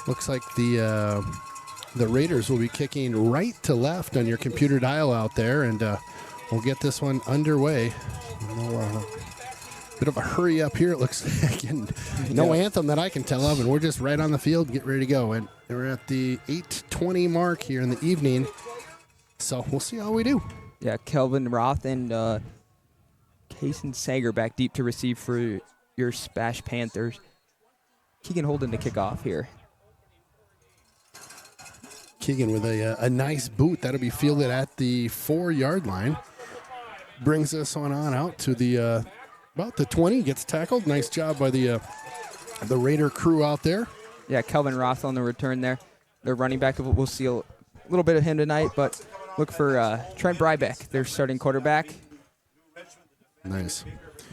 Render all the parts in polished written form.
Looks like the Raiders will be kicking right to left on your computer dial out there, and we'll get this one underway. Bit of a hurry up here, it looks like. And no anthem that I can tell of, and we're just right on the field, get ready to go. And we're at the 8:20 mark here in the evening, so we'll see how we do. Yeah, Kelvin Roth and Kason Sager back deep to receive for your Spash Panthers. Keegan Holden to kick off here. Keegan with a nice boot. That'll be fielded at the 4-yard line. Brings us on out to the about the 20. Gets tackled. Nice job by the Raider crew out there. Yeah, Kelvin Roth on the return there. Their running back, we'll see a little bit of him tonight, but look for Trent Brybeck, their starting quarterback. Nice.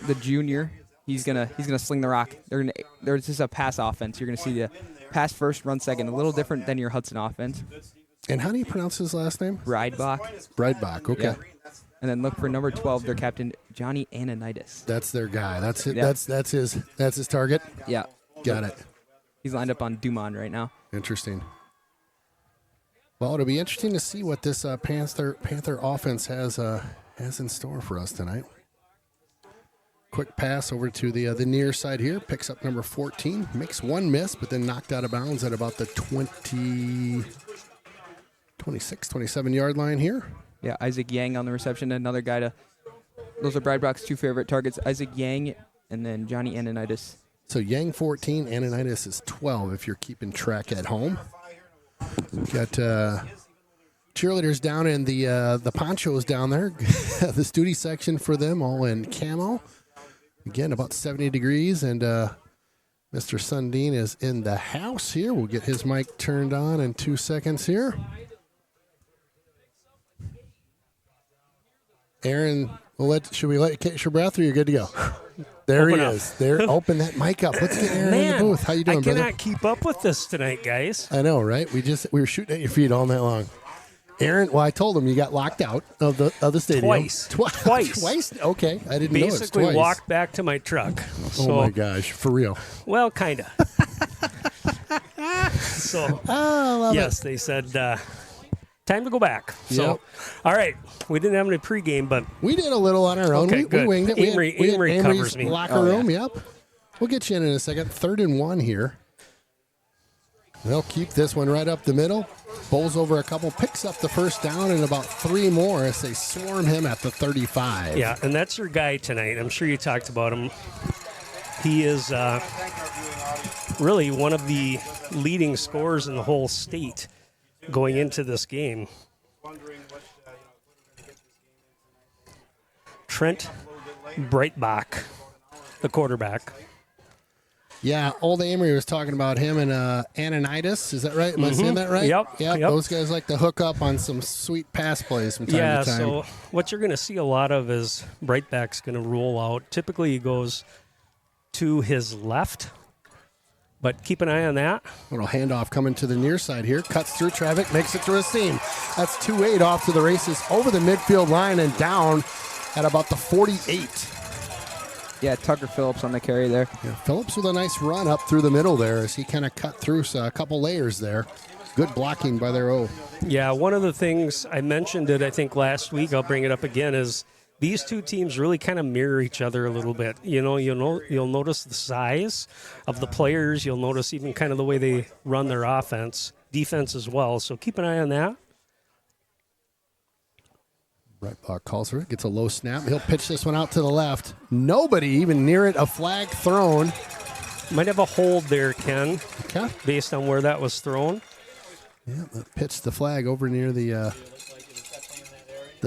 The junior. He's gonna sling the rock. There's just a pass offense. You're gonna see the pass first, run second. A little different than your Hudson offense. And how do you pronounce his last name? Bridebach. Bridebach. Okay. Yeah. And then look for number 12, their captain Johnny Ananitis. That's their guy. That's it. Yeah. That's his target. Yeah. Got it. He's lined up on Dumont right now. Interesting. Well, it'll be interesting to see what this Panther offense has in store for us tonight. Quick pass over to the near side here. Picks up number 14. Makes one miss, but then knocked out of bounds at about the 26, 27-yard line here. Yeah, Isaac Yang on the reception. Another guy to – those are Bridebach's two favorite targets, Isaac Yang and then Johnny Ananitis. So Yang 14, Ananitis is 12 if you're keeping track at home. We've got cheerleaders down in the ponchos down there. The study section for them all in camo. Again, about 70 degrees, and Mr. Sundin is in the house here. We'll get his mic turned on in 2 seconds here. Aaron, should we let you catch your breath, or you're good to go? There he is. There, open that mic up. Let's get Aaron in the booth. How you doing, brother? I cannot keep up with this tonight, guys. I know, right? We were shooting at your feet all night long. Aaron, well, I told him you got locked out of the stadium. Twice. Twice? Okay, I didn't know it was Basically twice. walked back to my truck. So, oh, my gosh, for real. Well, kind of. So, yes, they said, time to go back. So, Yep. all right, we didn't have any pregame, but We did a little on our own. Okay, we good. winged it. Amory we had covers Amory's me. locker room, yep. We'll get you in a second. 3rd and 1 here. They'll keep this one right up the middle. Bowls over a couple, picks up the first down, and about 3 more as they swarm him at the 35. yeah, and that's your guy tonight. I'm sure you talked about him. He is really one of the leading scorers in the whole state going into this game. Trent Breitbach, the quarterback. Yeah, old Amory was talking about him and Ananitis. Is that right? Am I saying that right? Yep. Those guys like to hook up on some sweet pass plays from time to time. So what you're going to see a lot of is Breitbach's going to roll out. Typically he goes to his left, but keep an eye on that. Little handoff coming to the near side here. Cuts through traffic, makes it through a seam. That's 2-8 off to the races over the midfield line and down at about the 48. Yeah, Tucker Phillips on the carry there. Yeah, Phillips with a nice run up through the middle there as he kind of cut through a couple layers there. Good blocking by their O. Yeah, one of the things I mentioned it, I think, last week, I'll bring it up again, is these two teams really kind of mirror each other a little bit. You'll notice the size of the players. You'll notice even kind of the way they run their defense as well. So keep an eye on that. Right block calls for it. Gets a low snap. He'll pitch this one out to the left. Nobody even near it. A flag thrown. Might have a hold there, Ken, Okay. based on where that was thrown. Yeah, pitch the flag over near the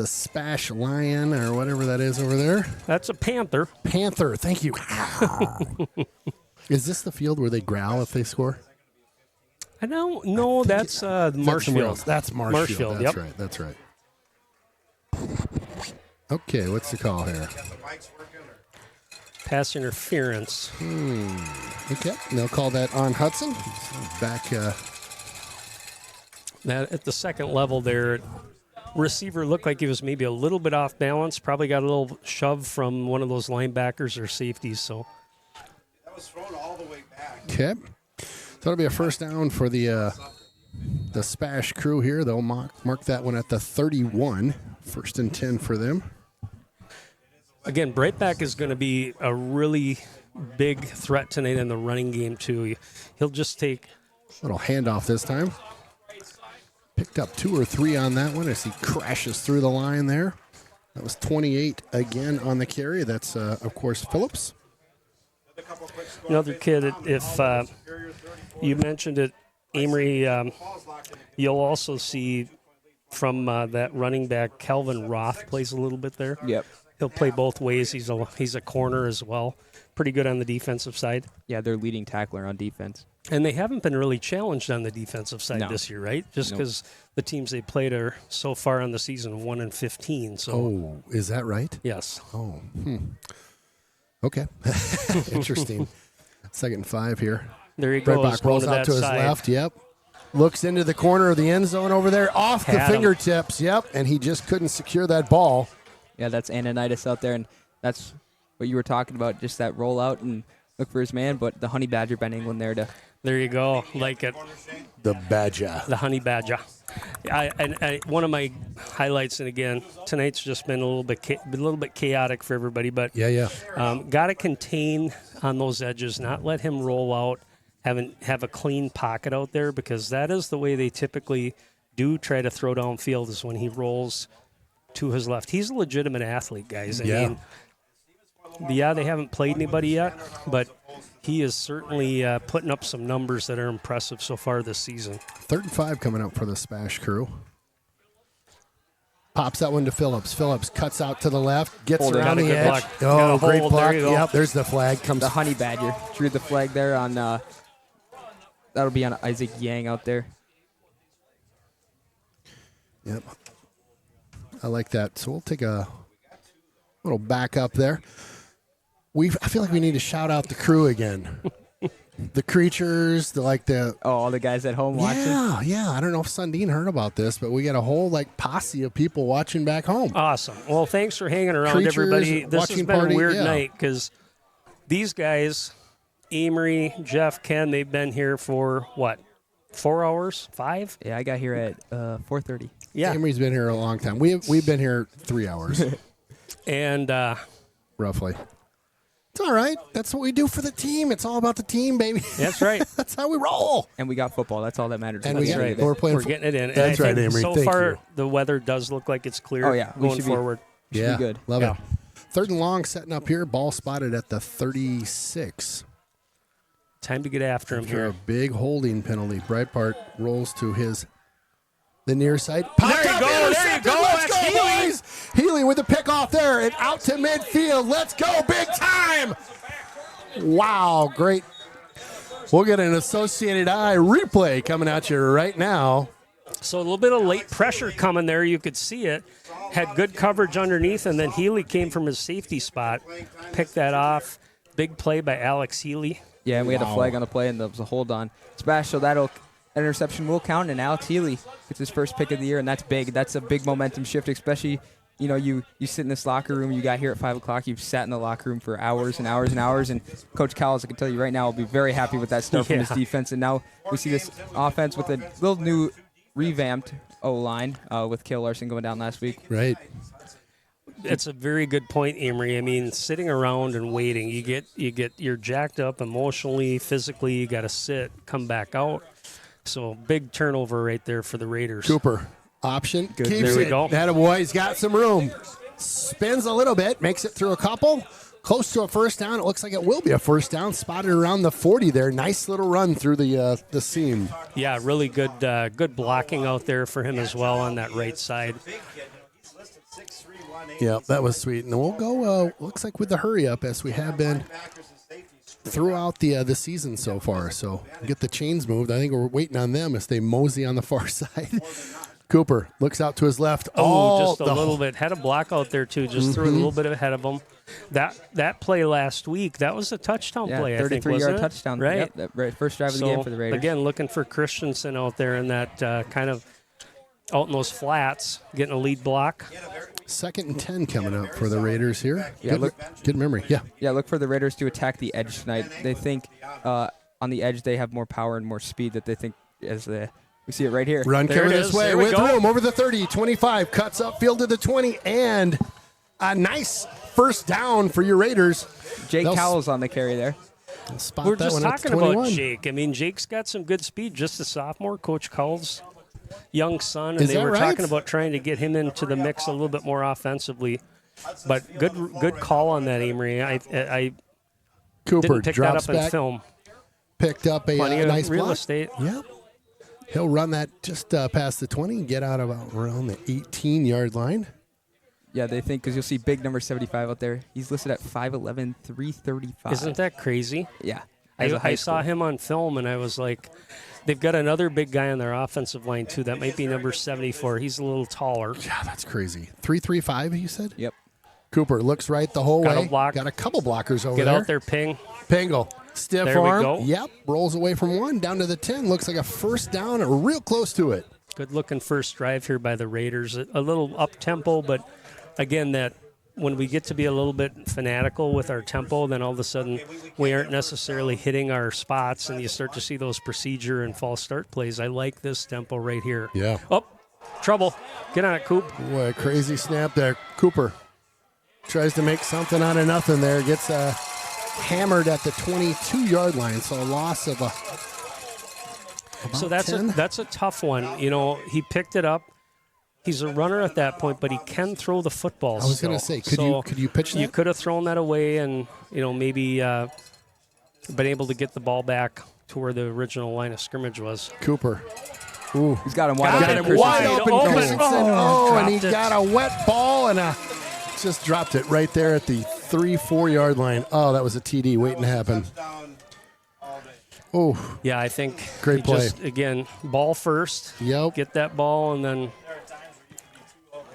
Spash Lion or whatever that is over there. That's a Panther. Panther. Thank you. Is this the field where they growl if they score? I don't know. That's Marshfield. That's Marshfield. That's yep. right. That's right. Okay, what's the call here? Pass interference. Okay, they'll call that on Hudson. Back. That at the second level there, receiver looked like he was maybe a little bit off balance. Probably got a little shove from one of those linebackers or safeties. So Okay. So it'll be a first down for the Spash crew here. They'll mark that one at the 31. 1st and 10 for them. Again, Breitbach is going to be a really big threat tonight in the running game, too. He'll just take... Little handoff this time. Picked up 2 or 3 on that one as he crashes through the line there. That was 28 again on the carry. That's, of course, Phillips. Another kid, if you mentioned it, Amory, you'll also see from that running back, Calvin Roth plays a little bit there. Yep. He'll play both ways. He's a corner as well. Pretty good on the defensive side. Yeah, they're leading tackler on defense. And they haven't been really challenged on the defensive side this year, right? Just because the teams they played are so far on the season 1-15. So. Oh, is that right? Yes. Oh, okay. Interesting. 2nd and 5 here. There he goes. Breitbach rolls out to his side. left. Yep. Looks into the corner of the end zone over there. Off the fingertips. Yep. And he just couldn't secure that ball. Yeah, that's Ananias out there, and that's what you were talking about, just that rollout and look for his man, but the Honey Badger Ben England there to... There you go. Like it. The Badger. The Honey Badger. One of my highlights, and again, tonight's just been a little bit chaotic for everybody, but got to contain on those edges, not let him roll out, have a clean pocket out there, because that is the way they typically do try to throw downfield, is when he rolls to his left. He's a legitimate athlete, guys. I mean, they haven't played anybody yet, but he is certainly putting up some numbers that are impressive so far this season. 3rd and 5 coming up for the Spash crew. Pops that one to Phillips. Phillips cuts out to the left, gets around the edge. Block. Oh, great block. There Yep, there's the flag. Comes the Honey Badger. Drew the flag there on... that'll be on Isaac Yang out there. Yep. I like that. So we'll take a little back up there. I feel like we need to shout out the crew again. The creatures, all the guys at home watching. Yeah. I don't know if Sundin heard about this, but we got a whole posse of people watching back home. Awesome. Well, thanks for hanging around, Creatures, everybody. This has been party, a weird night because these guys, Amory, Jeff, Ken, they've been here for what? 4 hours? 5? Yeah, I got here at 4:30. Yeah, Amory's been here a long time. We've been here 3 hours, and roughly. It's all right. That's what we do for the team. It's all about the team, baby. That's right. That's how we roll. And we got football. That's all that matters. And We're getting it in. That's right, Amory. So Thank far, you. the weather does look like it's clear. Oh, yeah. Going forward. Should be good. Love it. 3rd and long setting up here. Ball spotted at the 36. Time to get after him After here. a big holding penalty. Breitbart rolls to the near side. There you go. Let's That's go, boys. Healy with the pick off there and out to midfield. Let's go. Big time. Wow. Great. We'll get an Associated Eye replay coming at you right now. So a little bit of late pressure coming there. You could see it. Had good coverage underneath, and then Healy came from his safety spot. Picked that off. Big play by Alex Healy. Yeah, and we had a flag on the play, and there was a hold on Spash, so that interception will count, and Alex Healy gets his first pick of the year, and that's big. That's a big momentum shift, especially, you sit in this locker room. You got here at 5 o'clock. You've sat in the locker room for hours and hours and hours, and Coach Cowles, I can tell you right now, will be very happy with that start from his defense, and now we see this offense with a little new revamped O-line with Cale Larson going down last week. Right. It's a very good point, Amory. I mean, sitting around and waiting, you're jacked up emotionally, physically. You got to sit, come back out. So big turnover right there for the Raiders. Cooper, option. Good. Keeps There we it. go. Attaboy, he's got some room. Spins a little bit, makes it through a couple. Close to a first down. It looks like it will be a first down. Spotted around the 40 there. Nice little run through the seam. Yeah, really good blocking out there for him as well on that right side. Yeah, that was sweet. And we'll go, looks like with the hurry up as we have been throughout the season so far. So get the chains moved. I think we're waiting on them as they mosey on the far side. Cooper looks out to his left. Just a little bit. Had a block out there, too. Just threw a little bit ahead of him. That play last week, that was a touchdown play, I think, 33-yard wasn't it? touchdown. Right? Yep, that right, first drive of the game for the Raiders. Again, looking for Christensen out there in that kind of out in those flats, getting a lead block. 2nd and 10 coming up for the Raiders here. Yeah, good memory. Yeah. Yeah, look for the Raiders to attack the edge tonight. They think on the edge, they have more power and more speed that they think we see it right here. Run There carry it this is. way There we with go. room over the 30, 25, cuts upfield to the 20, and a nice first down for your Raiders. Jake They'll Cowell's on the carry there. Spot We're that just one at talking 21. about Jake. I mean, Jake's got some good speed, just a sophomore. Coach Cowell's young son, and Is they that were right? talking about trying to get him into the mix a little bit more offensively. But good call on that, Amory. I Cooper didn't pick that drops up in back, film. picked up a Plenty of nice real block. estate. Yep. He'll run that just past the 20 and get out about around the 18-yard line. Yeah, they think because you'll see big number 75 out there. He's listed at 5'11", 335. Isn't that crazy? Yeah. As a high I saw schooler. him on film, and I was like, they've got another big guy on their offensive line, too. That might be number 74. He's a little taller. Yeah, that's crazy. 335, you said? Yep. Cooper looks right the whole Got a way. block. Got a couple blockers over Get there. out there, Ping. Pingle. Stiff There we arm. go. Yep. Rolls away from one. Down to the 10. Looks like a first down or real close to it. Good-looking first drive here by the Raiders. A little up-tempo, but, again, that when we get to be a little bit fanatical with our tempo, then all of a sudden we aren't necessarily hitting our spots, and you start to see those procedure and false start plays. I like this tempo right here. Yeah. Oh, trouble. Get on it, Coop. What a crazy snap there. Cooper tries to make something out of nothing there. Gets hammered at the 22-yard line. So a loss of So about 10. that's a tough one. You know, he picked it up. He's a runner at that point, but he can throw the football. I was going to say, could you pitch that? You could have thrown that away and, maybe been able to get the ball back to where the original line of scrimmage was. Cooper. Ooh. He's got him wide Got open. him Christensen. Wide open, Open. Christensen. Oh, And he dropped it. got a wet ball and just dropped it right there at the 3-4 yard line. Oh, that was a TD waiting to happen. Oh, Yeah, I think Great he play. Just, again, ball first. yep. Get that ball, and then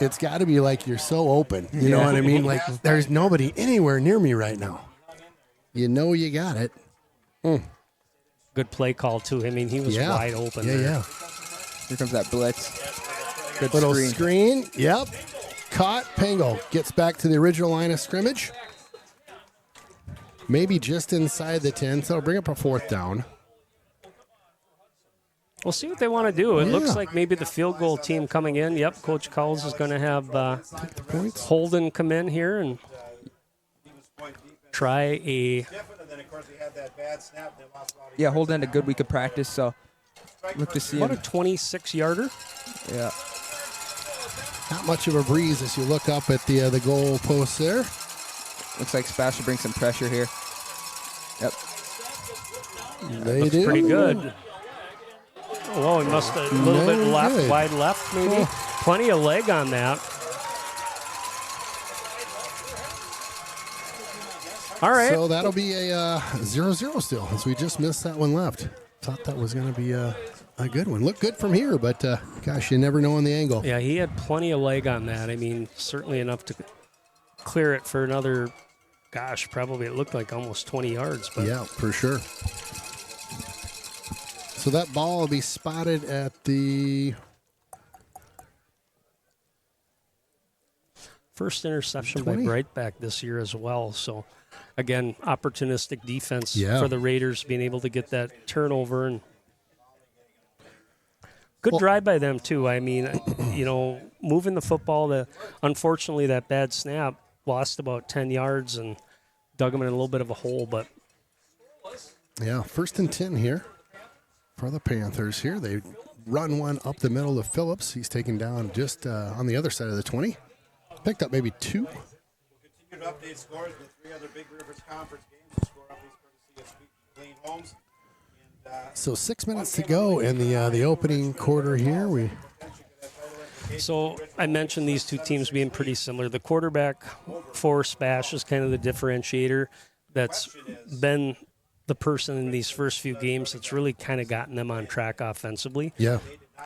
It's got to be like you're so open. You know what I mean? Like there's nobody anywhere near me right now. You know you got it. good play call, too. I mean, he was Yeah. wide open Yeah, there. yeah. Here comes that blitz. Good Little screen. screen. Yep. Caught. Pingle gets back to the original line of scrimmage. Maybe just inside the 10, so it'll bring up a fourth down. We'll see what they want to do. It Yeah. looks like maybe the field goal team coming in. Yep, Coach Cowles is going to have Take the points. Holden come in here and try a Yeah, Holden had a good week of practice, so look to see about a him. 26-yarder. Yeah. Not much of a breeze as you look up at the goal post there. Looks like Spash will bring some pressure here. Yep. They Looks do. pretty good. Oh, he must have a little bit No left, good. wide left maybe. Oh. Plenty of leg on that. All right. So that'll be a 0-0 still, as we just missed that one left. Thought that was going to be a good one. Looked good from here, but gosh, you never know on the angle. Yeah, he had plenty of leg on that. I mean, certainly enough to clear it for another, gosh, probably it looked like almost 20 yards. But Yeah, for sure. So that ball will be spotted at the first interception 20. by Brightback this year as well. So, again, opportunistic defense Yeah. for the Raiders being able to get that turnover. And good Well- drive by them, too. I mean, moving the football, unfortunately, that bad snap lost about 10 yards and dug them in a little bit of a hole. But Yeah, 1st and 10 here for the Panthers here. They run one up the middle of Phillips. He's taken down just on the other side of the 20. Picked up maybe 2. Continue to update scores with 3 other Big Rivers Conference games. The score updates courtesy of Sweet Clean Homes. And, So 6 minutes to go in the opening quarter here. So I mentioned these two teams being pretty similar. The quarterback for Spash is kind of the differentiator that's been the person in these first few games that's really kind of gotten them on track offensively. Yeah.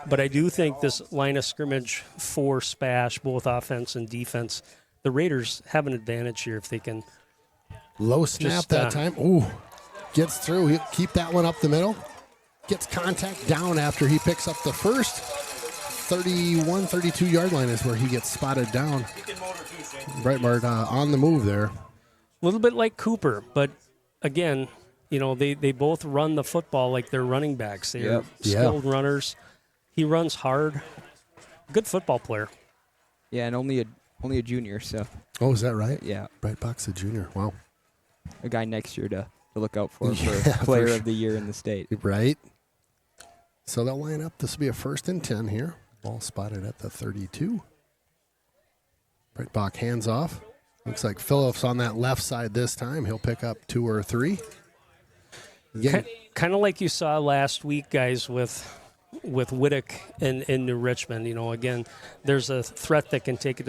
But I do think this line of scrimmage for Spash, both offense and defense, the Raiders have an advantage here if they can. Low snap Just, that time. Ooh. Gets through. He'll keep that one up the middle. Gets contact down after he picks up the first. 31, 32-yard line is where he gets spotted down. Breitbart on the move there. A little bit like Cooper, but again, they both run the football like they're running backs. They're Yep. skilled runners. He runs hard. Good football player. Yeah, and only a junior, so Oh, is that right? yeah, Breitbach's a junior. Wow. a guy next year to look out for Yeah, for Player for of the Year in the state. Right. So they'll line up. This will be a 1st and 10 here. Ball spotted at the 32. Breitbach hands off. Looks like Phillips on that left side this time. He'll pick up 2 or 3. Again, Kind of like you saw last week, guys, with Whittick in New Richmond. Again, there's a threat that can take it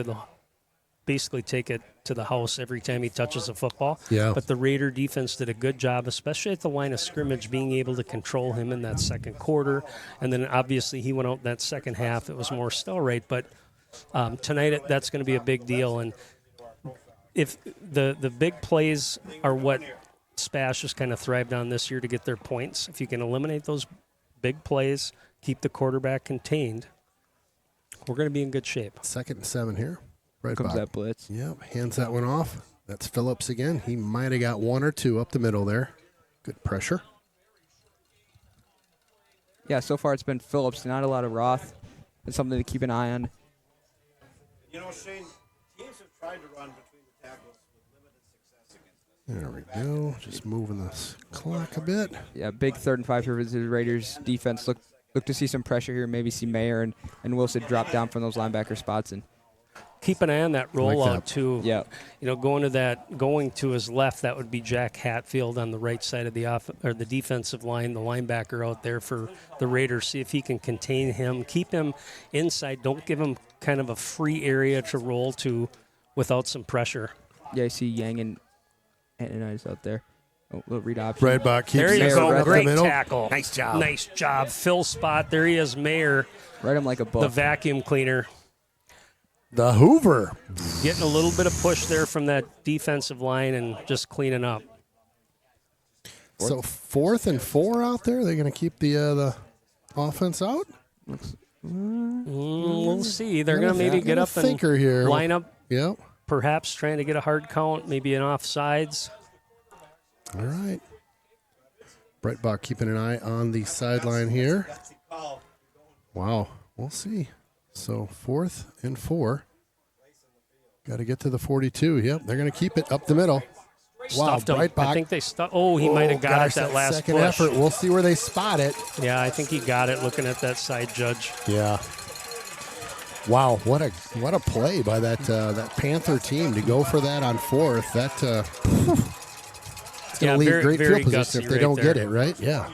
to the house every time he touches a football. Yeah. But the Raider defense did a good job, especially at the line of scrimmage, being able to control him in that second quarter. And then obviously he went out in that second half. It was more still right. But tonight that's going to be a big deal. And if the big plays are what Spash has kind of thrived on this year to get their points, if you can eliminate those big plays, keep the quarterback contained, we're going to be in good shape. 2nd and 7 here. Breitbach. Comes that blitz. Yep, hands that one off. That's Phillips again. He might have got 1 or 2 up the middle there. Good pressure. Yeah, so far it's been Phillips, not a lot of Roth. It's something to keep an eye on. Shane, teams have tried to run between the tackles with limited success against us. There we go. Just moving this clock a bit. Yeah, big 3rd and 5 here for the Raiders defense. Look to see some pressure here. Maybe see Mayer and Wilson drop down from those linebacker spots and Keep an eye on that rollout too. Yeah. Going to his left, that would be Jack Hatfield on the right side of the defensive line, the linebacker out there for the Raiders. See if he can contain him, keep him inside. Don't give him kind of a free area to roll to without some pressure. Yeah, I see Yang and Ananias out there. Oh, little read option. Breitbach keeps There you it go. right Great the middle. tackle. Nice job. Nice job. Fill spot. There he is, Mayer, Right him like a the buff. vacuum cleaner. The Hoover. Getting a little bit of push there from that defensive line and just cleaning up. So 4th and 4 out there. They're going to keep the offense out. We'll see. They're going to maybe get up and thinker here. line up, Yep. perhaps trying to get a hard count, maybe an offsides. All right. Breitbach keeping an eye on the sideline here. Wow. We'll see. So 4th and 4. Got to get to the 42. Yep. They're going to keep it up the middle. Wow. Stuffed him. Breitbach. I think they stuffed. Oh, he might have got it that last second push. effort. We'll see where they spot it. Yeah, I think he got it looking at that side judge. Yeah. Wow, what a play by that Panther team to go for that on 4th. That it's going to leave very, great very field position gutsy if they right don't get there. it, right? Yeah.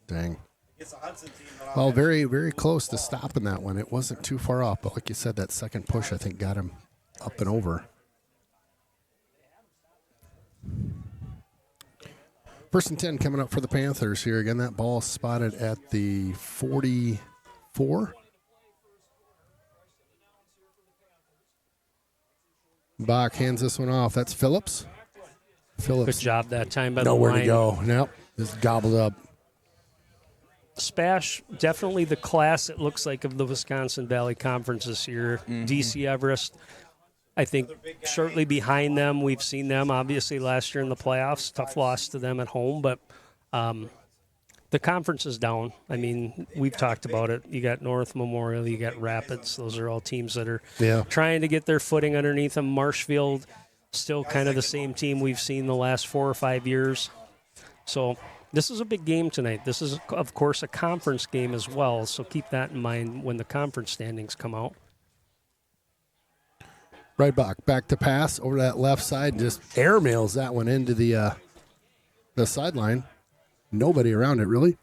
Dang. It's a Hudson team that Well, very, very close to stopping that one. It wasn't too far off, but like you said, that second push, I think, got him up and over. 1st and 10 coming up for the Panthers here. Again, that ball spotted at the 44. Bach hands this one off. That's Phillips. Good job that time by Nowhere the line. to go. Nope. Just gobbled up. Spash, definitely the class, it looks like, of the Wisconsin Valley Conference this year. DC Everest, I think, shortly behind them. We've seen them, obviously, last year in the playoffs. Tough loss to them at home, but the conference is down. I mean, we've talked about it. You got North Memorial, you got Rapids. Those are all teams that are trying to get their footing underneath them. Marshfield, still kind of the same team we've seen the last 4 or 5 years. So this is a big game tonight. This is, of course, a conference game as well, so keep that in mind when the conference standings come out. Breitbach back to pass over to that left side. Just airmails that one into the sideline. Nobody around it, really.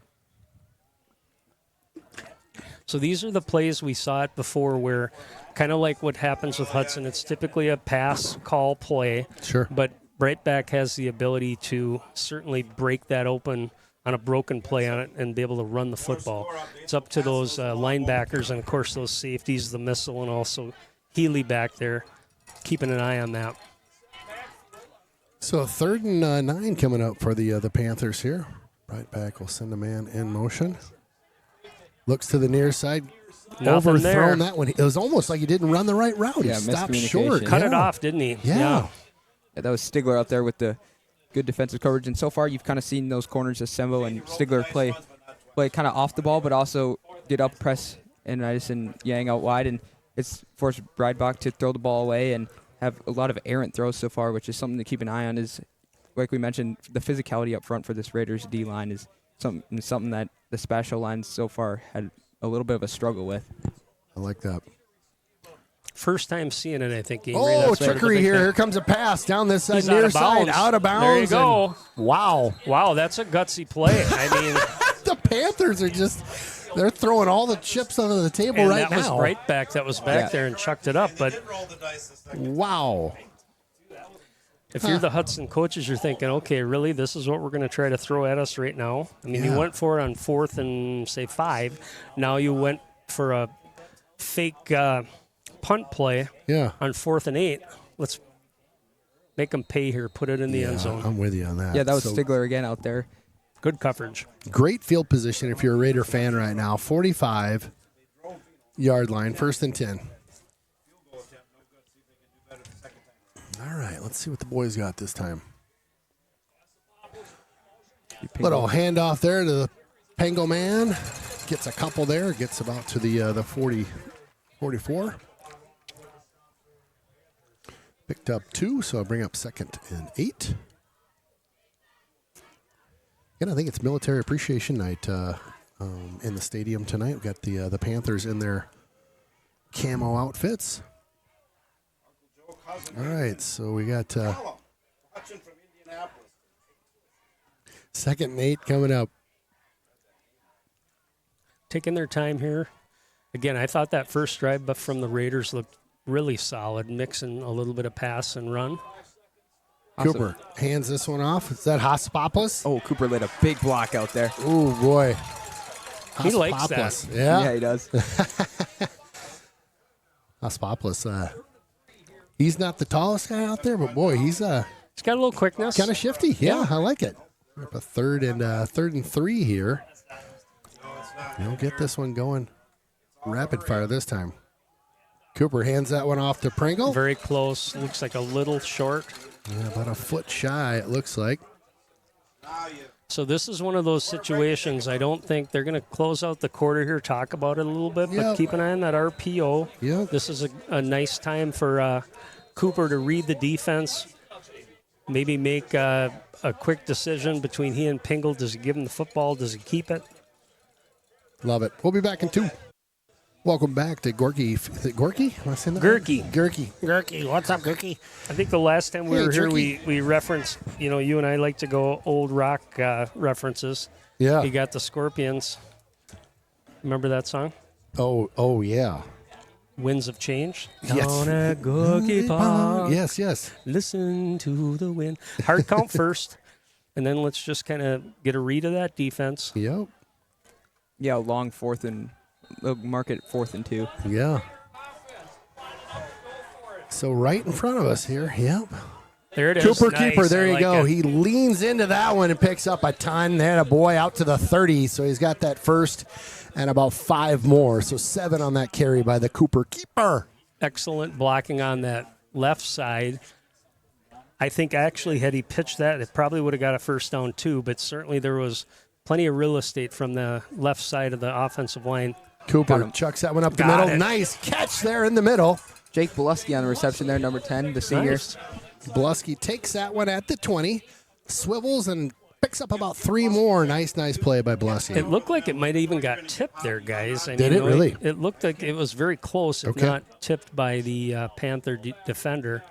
So these are the plays we saw it before where kind of like what happens with Hudson, it's typically a pass call play. Sure. But Breitbach has the ability to certainly break that open on a broken play on it and be able to run the football. It's up to those linebackers and, of course, those safeties, the missile, and also Healy back there, keeping an eye on that. So 3rd and 9 coming up for the Panthers here. Breitbach will send a man in motion. Looks to the near side. Nothing Overthrown there. that one. It was almost like he didn't run the right route. Yeah, he stopped miscommunication. short. Cut it Yeah. off, didn't he? Yeah. Yeah, that was Stigler out there with the good defensive coverage. And so far, you've kind of seen those corners, Asembo and Stigler, play kind of off the ball, but also get up, press, and Edison Yang out wide. And it's forced Breidbach to throw the ball away and have a lot of errant throws so far, which is something to keep an eye on. Is, like we mentioned, the physicality up front for this Raiders D-line is something that the special lines so far had a little bit of a struggle with. I like that. First time seeing it, I think. Oh, trickery here. Here comes a pass down this side, near side, out of bounds. There you go. Wow. Wow, that's a gutsy play. I mean, the Panthers are just, they're throwing all the chips under the table and right that now. was Breitbach that was back there and chucked it up. But wow. if you're the Hudson coaches, you're thinking, okay, really, this is what we're going to try to throw at us right now? I mean, you went for it on 4th and, say, 5. Now you went for a fake punt play on 4th and 8. Let's make them pay here. Put it in the end zone. I'm with you on that. Yeah, that was Stigler again out there. Good coverage. Great field position if you're a Raider fan right now. 45-yard line, 1st and 10. All right, let's see what the boys got this time. Little handoff there to the Pango man. Gets a couple there. Gets about to the 40, 44. Picked up 2, so I'll bring up 2nd and 8. And I think it's Military Appreciation Night in the stadium tonight. We've got the Panthers in their camo outfits. All right, so we got 2nd and 8 coming up. Taking their time here. Again, I thought that first drive from the Raiders looked really solid, mixing a little bit of pass and run. Cooper hands this one off. Is that Hospopoulos? Oh, Cooper lit a big block out there. Oh, boy. He likes that. Yeah, he does. Hospopoulos, he's not the tallest guy out there, but, boy, he's got a little quickness. Kind of shifty. Yeah, I like it. We're up a 3rd and 3 here. We'll get this one going rapid fire this time. Cooper hands that one off to Pringle. Very close. Looks like a little short. Yeah, about a foot shy, it looks like. So this is one of those situations. I don't think they're going to close out the quarter here, talk about it a little bit, but keep an eye on that RPO. Yep. This is a nice time for Cooper to read the defense, maybe make a quick decision between he and Pingle. Does he give him the football? Does he keep it? Love it. We'll be back in 2. Welcome back to Gorky. Is it Gorky? Am I saying that? Gurky. Gurky. What's up, Gurky? I think the last time we were here, we referenced, you and I like to go old rock references. Yeah. You got the Scorpions. Remember that song? Oh, yeah. Winds of Change. Yes. Down at Gorky Park. Yes. Listen to the wind. Hard count first, and then let's just kind of get a read of that defense. Yep. Yeah, long 4th and mark it 4th and 2. Yeah. So right in front of us here. Yep. There it is. Cooper Nice. Keeper. There I you like go. it. He leans into that one and picks up a ton. They had a boy out to the 30, so he's got that first and about 5 more. So 7 on that carry by the Cooper Keeper. Excellent blocking on that left side. I think actually had he pitched that, it probably would have got a first down too, but certainly there was plenty of real estate from the left side of the offensive line. Cooper chucks that one up the Got middle. it. Nice catch there in the middle. Jake Belusky on the reception there, number 10, the senior. Nice. Belusky takes that one at the 20, swivels and picks up about 3 more. Nice play by Belusky. It looked like it might have even got tipped there, guys. Did it really? It looked like it was very close, if not tipped by the Panther defender.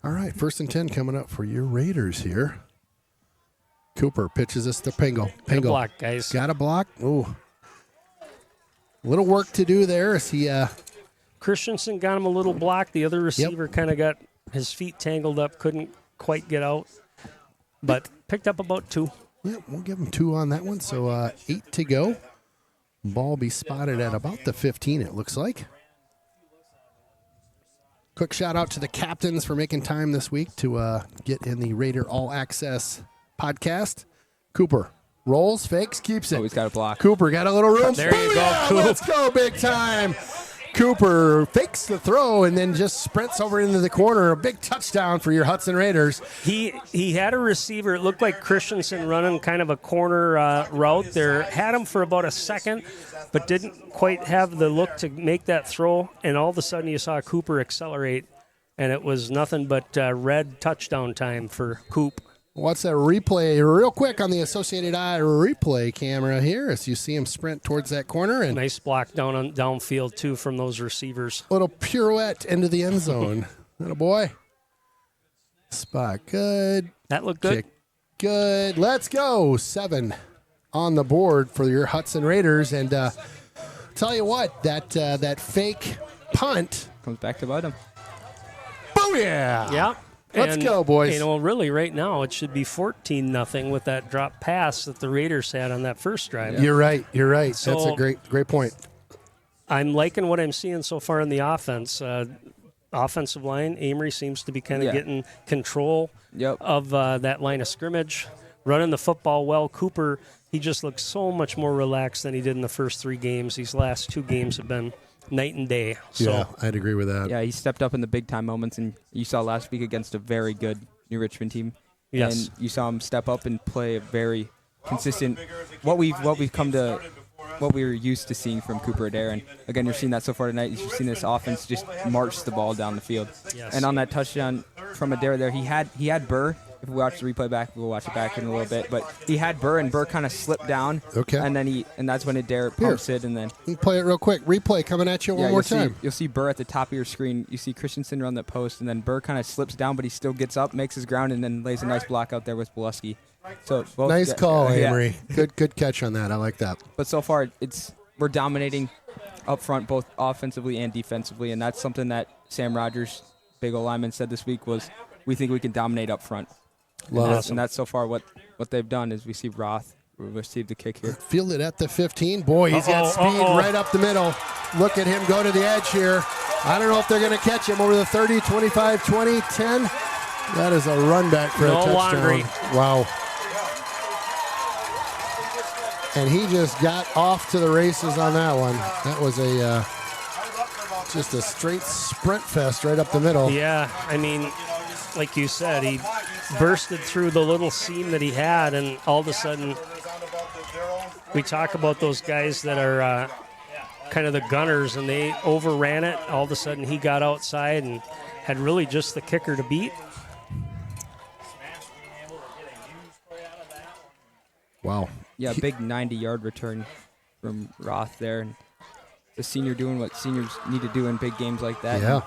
All right, 1st and 10 coming up for your Raiders here. Cooper pitches this to Pingle. Got a block, guys. Got a block. Ooh. Little work to do there as he Christensen got him a little block. The other receiver kind of got his feet tangled up, couldn't quite get out, but picked up about 2. Yep, we'll give him 2 on that one. So 8 to go. Ball be spotted at about the 15, it looks like. Quick shout out to the captains for making time this week to get in the Raider All Access podcast. Cooper rolls, fakes, keeps it. Oh, he's got a block. Cooper got a little room. There you go, Booyah! Coop. Let's go big time. Cooper fakes the throw and then just sprints over into the corner. A big touchdown for your Hudson Raiders. He had a receiver. It looked like Christensen running kind of a corner route there. Had him for about a second, but didn't quite have the look to make that throw. And all of a sudden you saw Cooper accelerate, and it was nothing but red touchdown time for Coop. What's that replay real quick on the Associated Eye replay camera here as you see him sprint towards that corner and Nice block downfield, too, from those receivers. little pirouette into the end zone. Little boy. Spot good. That looked good. Kick good. Let's go. 7 on the board for your Hudson Raiders. And tell you what, that fake punt. Comes back to bite him. Booyah! Yeah. Let's go, boys. You know, really, right now, it should be 14-0 with that drop pass that the Raiders had on that first drive. You're right. You're right. So- That's a great point. I'm liking what I'm seeing so far in the offense. Offensive line, Amory seems to be kind of getting control Yep. of that line of scrimmage, running the football well. Cooper, he just looks so much more relaxed than he did in the first 3 games. These last 2 games have been night and day. So Yeah, I'd agree with that. Yeah, he stepped up in the big time moments, and you saw last week against a very good New Richmond team. Yes. And you saw him step up and play a very consistent. What we've come to, what we were used to seeing from Cooper Adair, and again, you're seeing that so far tonight. You've seen this offense just march the ball down the field. Yes. And on that touchdown from Adair there, he had Burr. If we watch the replay back, we'll watch it back in a little bit. But he had Burr, and Burr kind of slipped down. Okay. And that's when Adair pumps it, and then We can play it real quick. Replay coming at you one more time. You'll see Burr at the top of your screen. You see Christensen run that post, and then Burr kind of slips down, but he still gets up, makes his ground, and then lays a nice block out there with Bolesky. So both Nice call, yeah. Amory. Good catch on that. I like that. But so far, we're dominating up front, both offensively and defensively, and that's something that Sam Rogers, big old lineman, said this week was we think we can dominate up front. And that's so far what they've done is we see Roth receive the kick here. Fielded at the 15. Boy, he's got speed right up the middle. Look at him go to the edge here. I don't know if they're going to catch him over the 30, 25, 20, 10. That is a run back for a touchdown. Laundry. Wow. And he just got off to the races on that one. That was just a straight sprint fest right up the middle. Yeah, I mean, like you said, he bursted through the little seam that he had, and all of a sudden, we talk about those guys that are kind of the gunners, and they overran it. All of a sudden, he got outside and had really just the kicker to beat. Wow. Yeah, big 90-yard return from Roth there. And the senior doing what seniors need to do in big games like that. Yeah.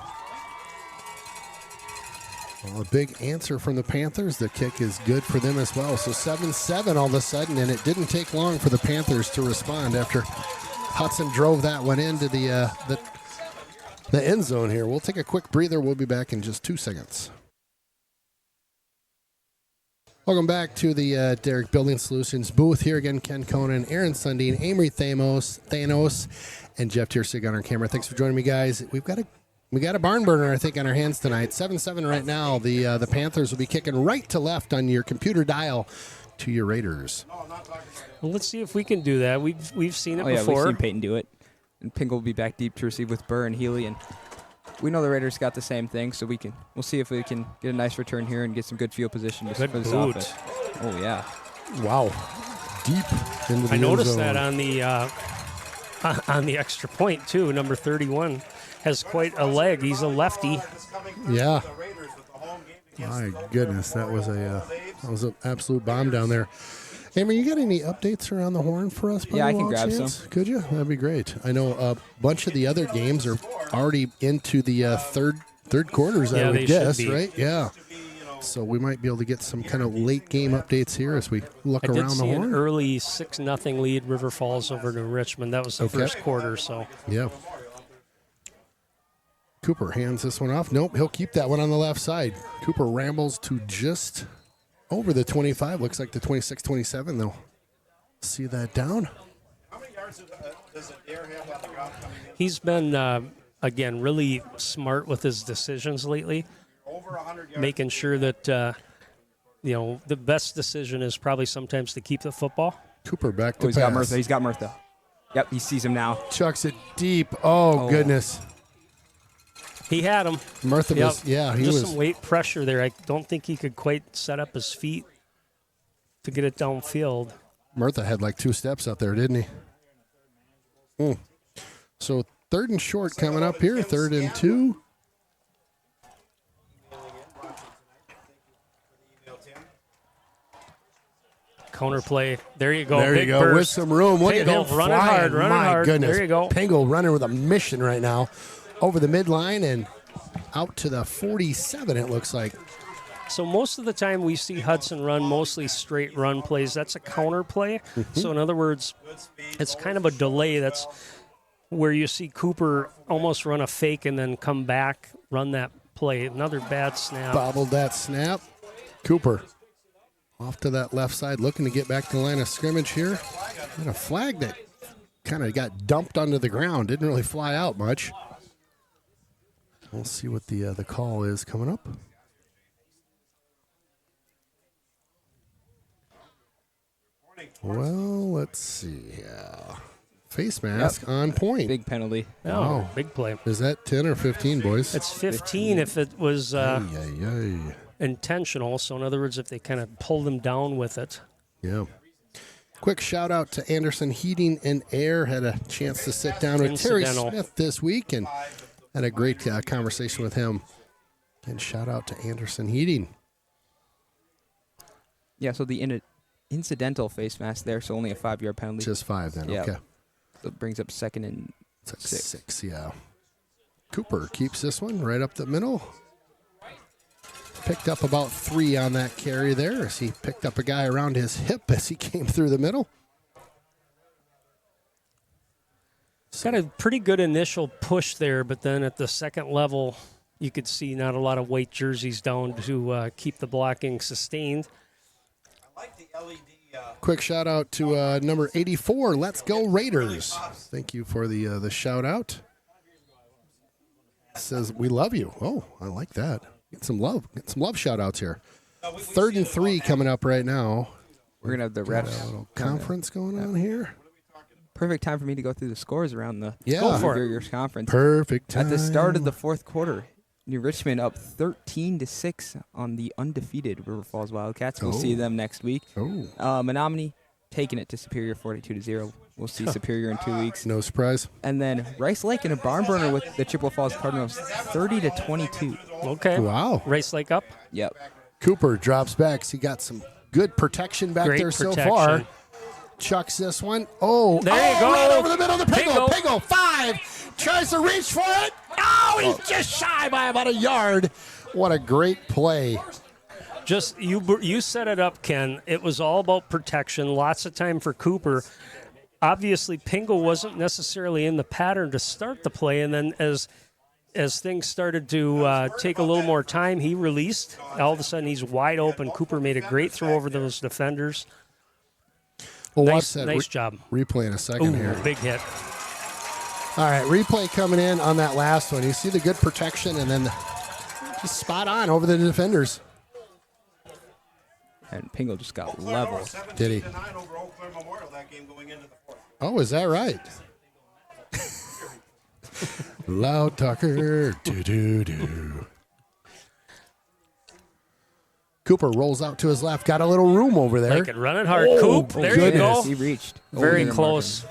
Well, a big answer from the Panthers. The kick is good for them as well. So 7-7 all of a sudden, and it didn't take long for the Panthers to respond after Hudson drove that one into the end zone here. We'll take a quick breather. We'll be back in just 2 seconds. Welcome back to the Derek Building Solutions booth. Here again, Ken Conan, Aaron Sundin, Amory Thanos, and Jeff Tiersig on our camera. Thanks for joining me, guys. We got a barn burner, I think, on our hands tonight. 7-7 right now. The Panthers will be kicking right to left on your computer dial to your Raiders. Well, let's see if we can do that. We've seen it Yeah, before. we've seen Peyton do it. And Pingle will be back deep to receive with Burr and Healy. And we know the Raiders got the same thing, so we'll see if we can get a nice return here and get some good field position for Good this boot. offense. Oh, yeah. Wow. Deep into the I end noticed zone. that on the extra point too. Number 31 has quite a leg. He's a lefty. Yeah. My goodness, that was an absolute bomb down there. Amory, you got any updates around the horn for us? Yeah, I can by grab chance? some. Could you? That'd be great. I know a bunch of the other games are already into the third quarters, I Yeah, would they should guess, be. right? Yeah. So we might be able to get some kind of late game updates here as we look I did around the see an horn. early 6-0 lead, River Falls over to Richmond. That was the first quarter. So Yeah. Cooper hands this one off. Nope, he'll keep that one on the left side. Cooper rambles to just over the 25. Looks like the 26-27. They'll see that down. How many yards does Adair have on the ground coming in? he's been again really smart with his decisions lately, Over 100 yards. making sure that the best decision is probably sometimes to keep the football. Cooper back Oh, to he's pass. got Murtha. He's got Murtha. Yep, he sees him now. Chucks it deep. Oh, goodness. He had him. Murtha was, he Just was. some weight pressure there. I don't think he could quite set up his feet to get it downfield. Murtha had like 2 steps out there, didn't he? So 3rd and short coming up here. 3rd and 2. Counter play. There you go. There Big you go. burst. With some room. Look at Pingle him running flying. hard, running My hard. goodness. There you go. Pingle running with a mission right now. Over the midline and out to the 47, it looks like. So most of the time we see Hudson run mostly straight run plays. That's a counter play. So in other words, it's kind of a delay. That's where you see Cooper almost run a fake and then come back, run that play. Another bad snap. Bobbled that snap. Cooper off to that left side, looking to get back to the line of scrimmage here. And a flag that kind of got dumped onto the ground. Didn't really fly out much. We'll see what the call is coming up. Well, let's see. Face mask on point. Big penalty. Oh, Wow. big play. Is that 10 or 15, boys? It's 15 if it was Ay. intentional. So in other words, if they kind of pulled him down with it. Yeah. Quick shout out to Anderson Heating and Air. Had a chance to sit down with Terry Incidental. Smith this week and had a great conversation with him. And shout out to Anderson Heating. Yeah, so the incidental face mask there, so only a 5-yard penalty. Just 5 then. Yeah. Okay. So it brings up 2nd and It's like 6. 6, yeah. Cooper keeps this one right up the middle. Picked up about 3 on that carry there as he picked up a guy around his hip as he came through the middle. Got a pretty good initial push there, but then at the second level, you could see not a lot of white jerseys down to keep the blocking sustained. I like the LED. Quick shout out to number 84. Let's go Raiders. Thank you for the shout out. Says we love you. Oh, I like that. Get some love. Get some love shout outs here. 3rd and 3 coming up right now. We're going to have the Got refs. a little conference going on here. Perfect time for me to go through the scores around the Yeah. Go for it. Inferior Conference. Perfect time. At the start of the 4th quarter, New Richmond up 13-6 on the undefeated River Falls Wildcats. We'll see them next week. Oh, Menominee taking it to Superior 42-0. We'll see Superior in 2 weeks. no surprise. And then Rice Lake in a barn burner with the Chippewa Falls Cardinals 30-22. Okay. Wow. Race Lake up. Yep. Cooper drops back. So he got some good protection back Great there so protection. far. Chucks this one. Oh, There you go. Right over the middle to Pingle. Pingle. Pingle, 5. Tries to reach for it. Oh, he's just shy by about a yard. What a great play. Just you set it up, Ken. It was all about protection. Lots of time for Cooper. Obviously, Pingle wasn't necessarily in the pattern to start the play, and then as things started to take a little more time, he released. All of a sudden, he's wide open. Cooper made a great throw over those defenders. We'll watch Nice, that nice job. replay in a second here. Ooh, big hit. All right, replay coming in on that last one. You see the good protection and then just spot on over the defenders. And Pingle just got level. Did he? 17-9 over Eau Claire Memorial that game going into the 4th. Oh, is that right? Loud talker. Do. Cooper rolls out to his left. Got a little room over there. Like it, running hard. Coop, there you go. He reached. Very Over the close.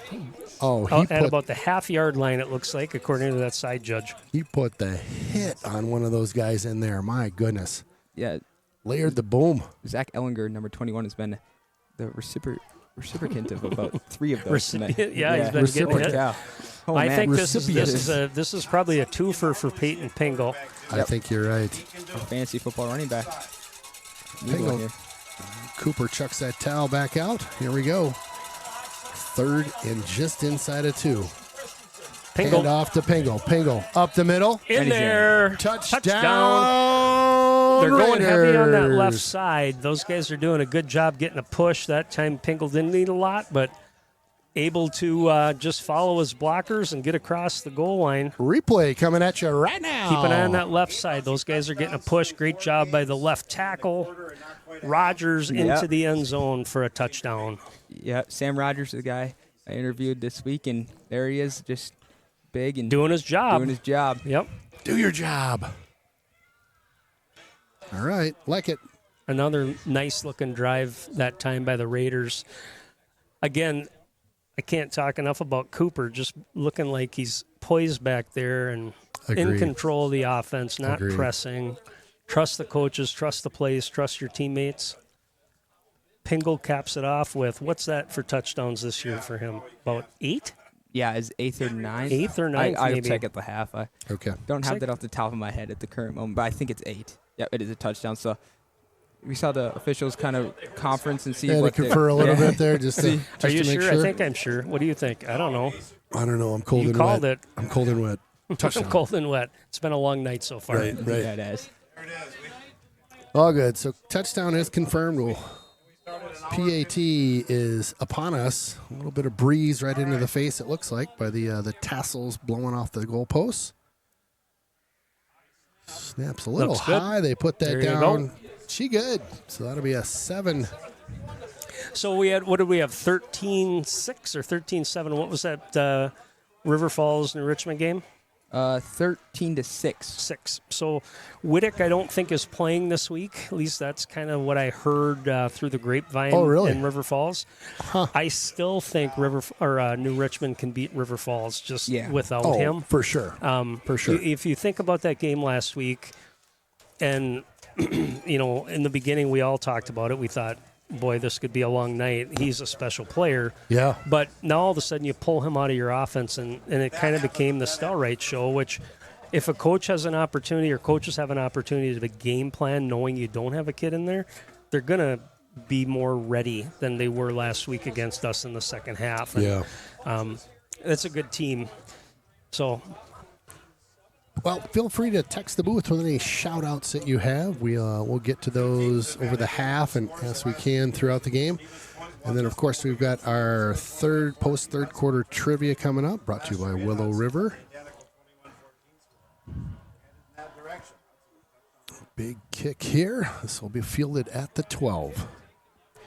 Oh, At he about the half-yard line, it looks like, according to that side judge. put the hit on one of those guys in there. My goodness. Yeah, Layered the boom. Zach Ellinger, number 21, has been the reciprocant of about 3 of those. Recipient, yeah, he's been getting hit. Yeah. Oh, I man. think this Recipient. is probably a twofer for Peyton Pingle. I think you're right. A fantasy football running back. Need Pingle. one here. Cooper chucks that towel back out. Here we go. 3rd and just inside of 2. Hand Pingle off to Pingle. Pingle up the middle. in And he's in. there. Touchdown. They're going heavy on that left Raiders. side. Those guys are doing a good job getting a push. That time Pingle didn't need a lot, but able to just follow his blockers and get across the goal line. Replay coming at you right now. Keep an eye on that left side. Those guys are getting a push. Great job by the left tackle. Rogers into the end zone for a touchdown. Yeah, Sam Rogers is the guy. I interviewed this week, and there he is, just big and Doing his job. doing his job. Yep. Do your job. All right, like it. Another nice-looking drive that time by the Raiders. Again, I can't talk enough about Cooper, just looking like he's poised back there and in Agreed. control of the offense, not Agreed. pressing. Trust the coaches, trust the plays, trust your teammates. Pingle caps it off with, what's that for touchdowns this year for him? About 8? Yeah, his 8th or 9th. 8th or 9th, I'll maybe. check at the half. I Okay. don't have like- that off the top of my head at the current moment, but I think it's 8. Yeah, it is a touchdown. So we saw the officials kind of conference and see Yeah, to what they- confer a little yeah. bit there, just See. to Are you make sure? sure. I think I'm sure. What do you think? I don't know. I don't know. I'm cold You and called wet. it. I'm cold and wet. Touchdown. Cold and wet. It's been a long night so far. Right, right. Yeah, it is. All good. So touchdown is confirmed. Well, PAT is upon us. A little bit of breeze right into the face, it looks like, by the tassels blowing off the goalposts. Snaps a little Looks good. high. They put that There you down. go. She good. So that'll be a 7. So we had, what did we have, 13-6 or 13-7? What was that River Falls and Richmond game? 13-6. 6. So Whittick, I don't think, is playing this week. At least that's kind of what I heard through the grapevine Oh, really? in River Falls. Huh. I still think New Richmond can beat River Falls just Yeah. without Oh, him. for sure. For sure. If you think about that game last week, and in the beginning we all talked about it. We thought, boy, this could be a long night. He's a special player. Yeah. But now all of a sudden you pull him out of your offense, and it kind of became the Stelrite show, which if a coach has an opportunity or coaches have an opportunity to game plan knowing you don't have a kid in there, they're going to be more ready than they were last week against us in the second half. And, Yeah. it's a good team. So Well, feel free to text the booth with any shout-outs that you have. We'll get to those over the half and as we can throughout the game. And then, of course, we've got our post-third quarter trivia coming up, brought to you by Willow River. Big kick here. This will be fielded at the 12.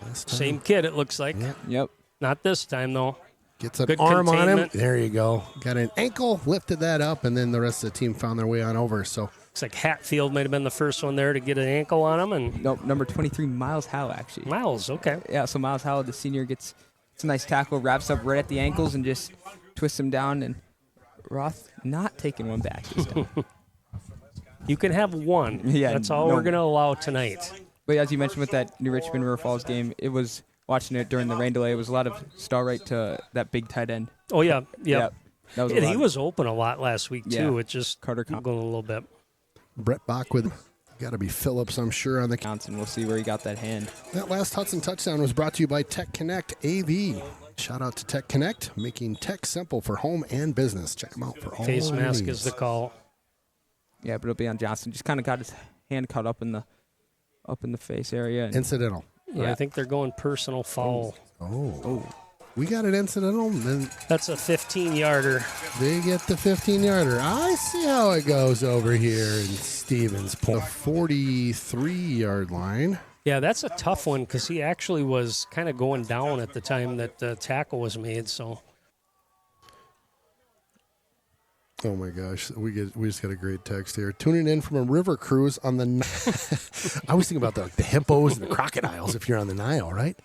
Last time. same kid, it looks like. Yeah. Yep. Not this time, though. Gets an Good arm on him. containment. There you go. Got an ankle, lifted that up, and then the rest of the team found their way on over. So Looks like Hatfield might have been the first one there to get an ankle on him. And Nope, number 23, Miles Howe, actually. Miles, okay. Yeah, so Miles Howe, the senior, gets a nice tackle, wraps up right at the ankles, and just twists him down. And Roth not taking one back this time. You can have one. Yeah, That's all no. we're going to allow tonight. But as you mentioned with that New Richmond River Falls game, it was watching it during the rain delay. It was a lot of star right to that big tight end. Oh, yeah. Yeah, Yep. that was a And lot. he was open a lot last week, too. Yeah. It just Carter going a little bit. Brett Bach with got to be Phillips, I'm sure, on the Johnson. We'll see where he got that hand. That last Hudson touchdown was brought to you by Tech Connect AV. Shout out to Tech Connect, making tech simple for home and business. Check them out for all Face your mask needs. is the call. Yeah, but it'll be on Johnson. Just kind of got his hand caught up in the face area. And Incidental. yeah. I think they're going personal foul. Oh. We got an incidental, and then That's a 15-yarder. they get the 15-yarder. I see how it goes over here in Stevens Point. The 43-yard line. Yeah, that's a tough one because he actually was kind of going down at the time that the tackle was made. So Oh my gosh, we just got a great text here. Tuning in from a river cruise on the. I was thinking about the hippos and the crocodiles if you're on the Nile, right?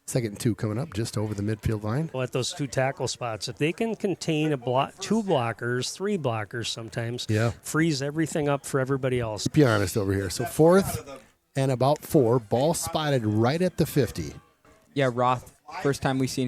2nd and 2 coming up just over the midfield line. at those two tackle spots, if they can contain two blockers, 3 blockers sometimes, Yeah. frees everything up for everybody else. Be honest over here. So 4th and about 4, ball spotted right at the 50. Yeah, Roth, first time we've seen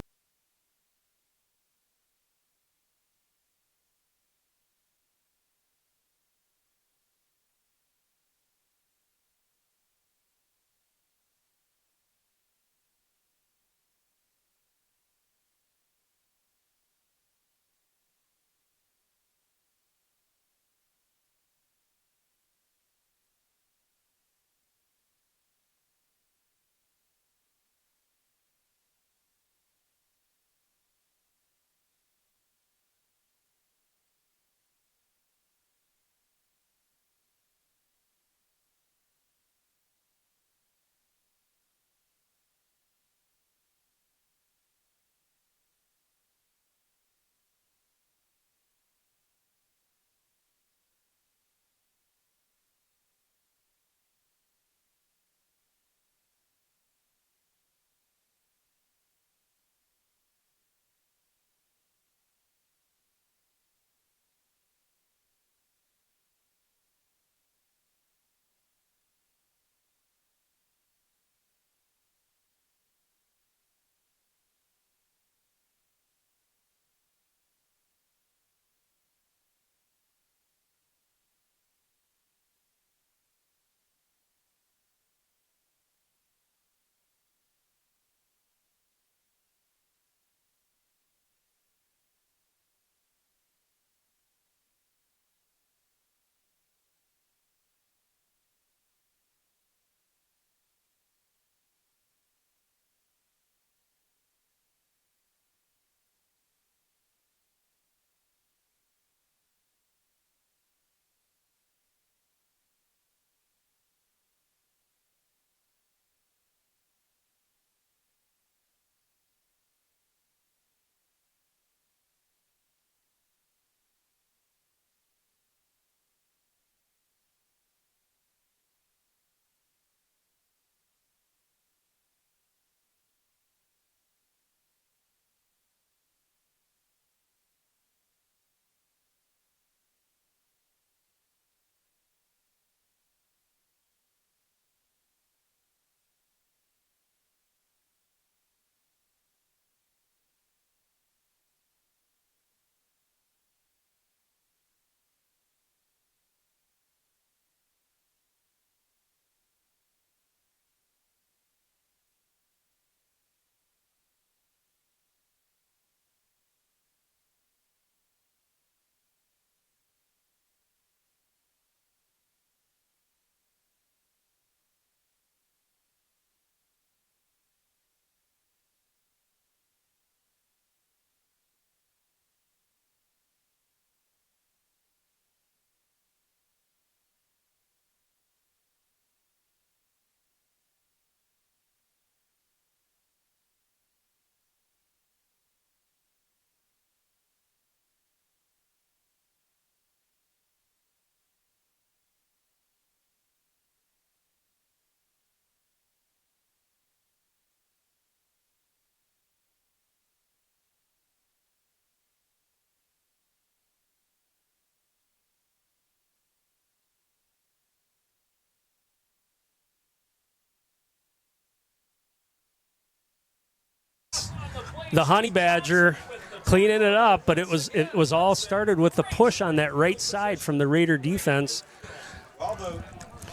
the Honey Badger cleaning it up, but it was all started with the push on that right side from the Raider defense.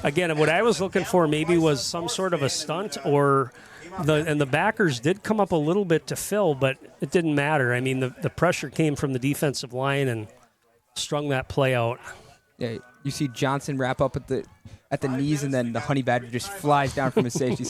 Again, what I was looking for maybe was some sort of a stunt, or the backers did come up a little bit to fill, but it didn't matter. I mean, the pressure came from the defensive line and strung that play out. Yeah, you see Johnson wrap up at the knees, and then the Honey Badger just flies down from his safety.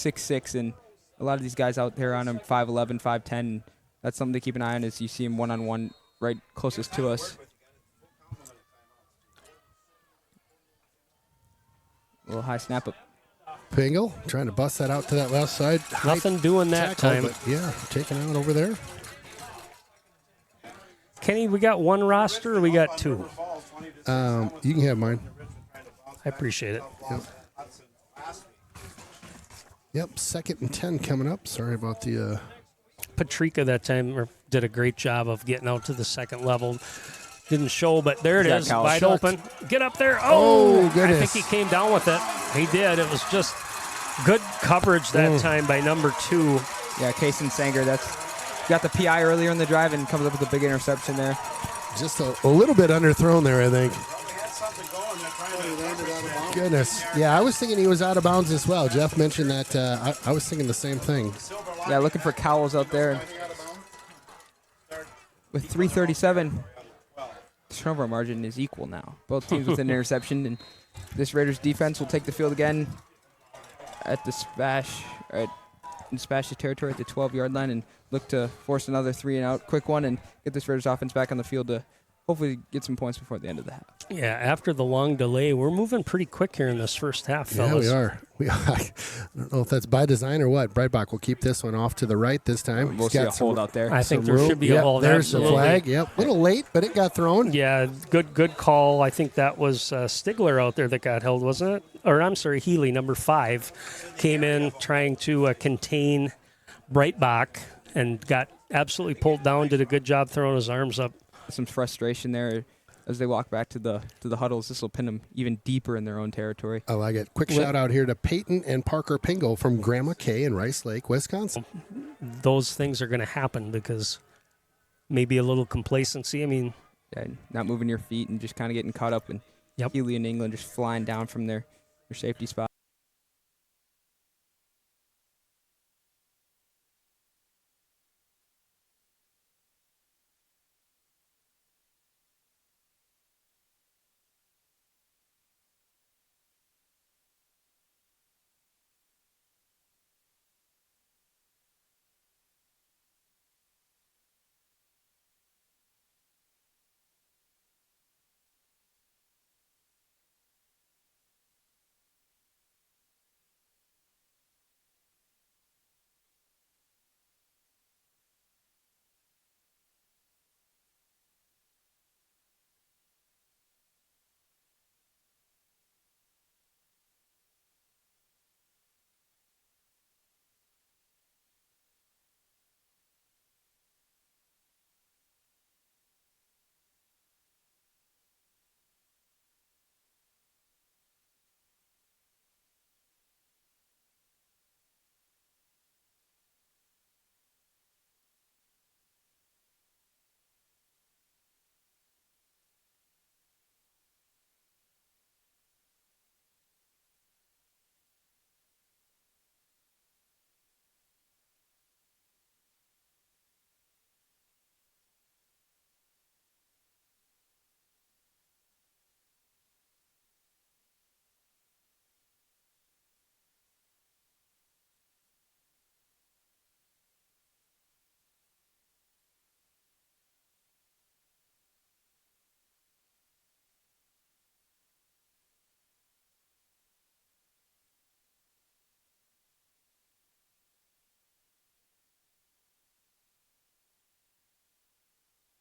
6'6", and a lot of these guys out there on him 5'11", 5'10". That's something to keep an eye on as you see him one-on-one right closest to us. A little high snap up. Pingle trying to bust that out to that left side. Nothing doing that tackle, time. but yeah, taken out over there. Kenny, we got one roster or we got two? You can have mine. I appreciate it. Yep. Yep, 2nd and 10 coming up. Sorry about the... Patrika that time did a great job of getting out to the second level. Didn't show, but there it is, wide open. Get up there. Oh, goodness. I think he came down with it. He did. It was just good coverage that time by number 2. Yeah, Kason Sanger, that's got the PI earlier in the drive and comes up with a big interception there. Just a little bit underthrown there, I think. Goodness. Yeah, I was thinking he was out of bounds as well. Jeff mentioned that. I was thinking the same thing. Yeah, looking for Cowles out there. With 3:37, the turnover margin is equal now. Both teams with an interception, and this Raiders defense will take the field again at the in Spash's territory at the 12-yard line and look to force another 3-and-out quick one and get this Raiders offense back on the field to hopefully get some points before the end of the half. Yeah, after the long delay, we're moving pretty quick here in this first half, Yeah, fellas. we are. I don't know if that's by design or what. Breitbach will keep this one off to the right this time. We'll see a hold out there. I think there should be a hold. There's the absolutely. flag. Yep, a little late, but it got thrown. Yeah, good call. I think that was Stigler out there that got held, wasn't it? Or I'm sorry, Healy, number 5, came in trying to contain Breitbach, and got absolutely pulled down, did a good job throwing his arms up. Some frustration there as they walk back to the huddles. This will pin them even deeper in their own territory. I like it. Quick shout out here to Peyton and Parker Pingle from Grandma K in Rice Lake, Wisconsin. Those things are going to happen because maybe a little complacency. I mean, Yeah, not moving your feet and just kind of getting caught up. And Healy and England just flying down from their safety spot.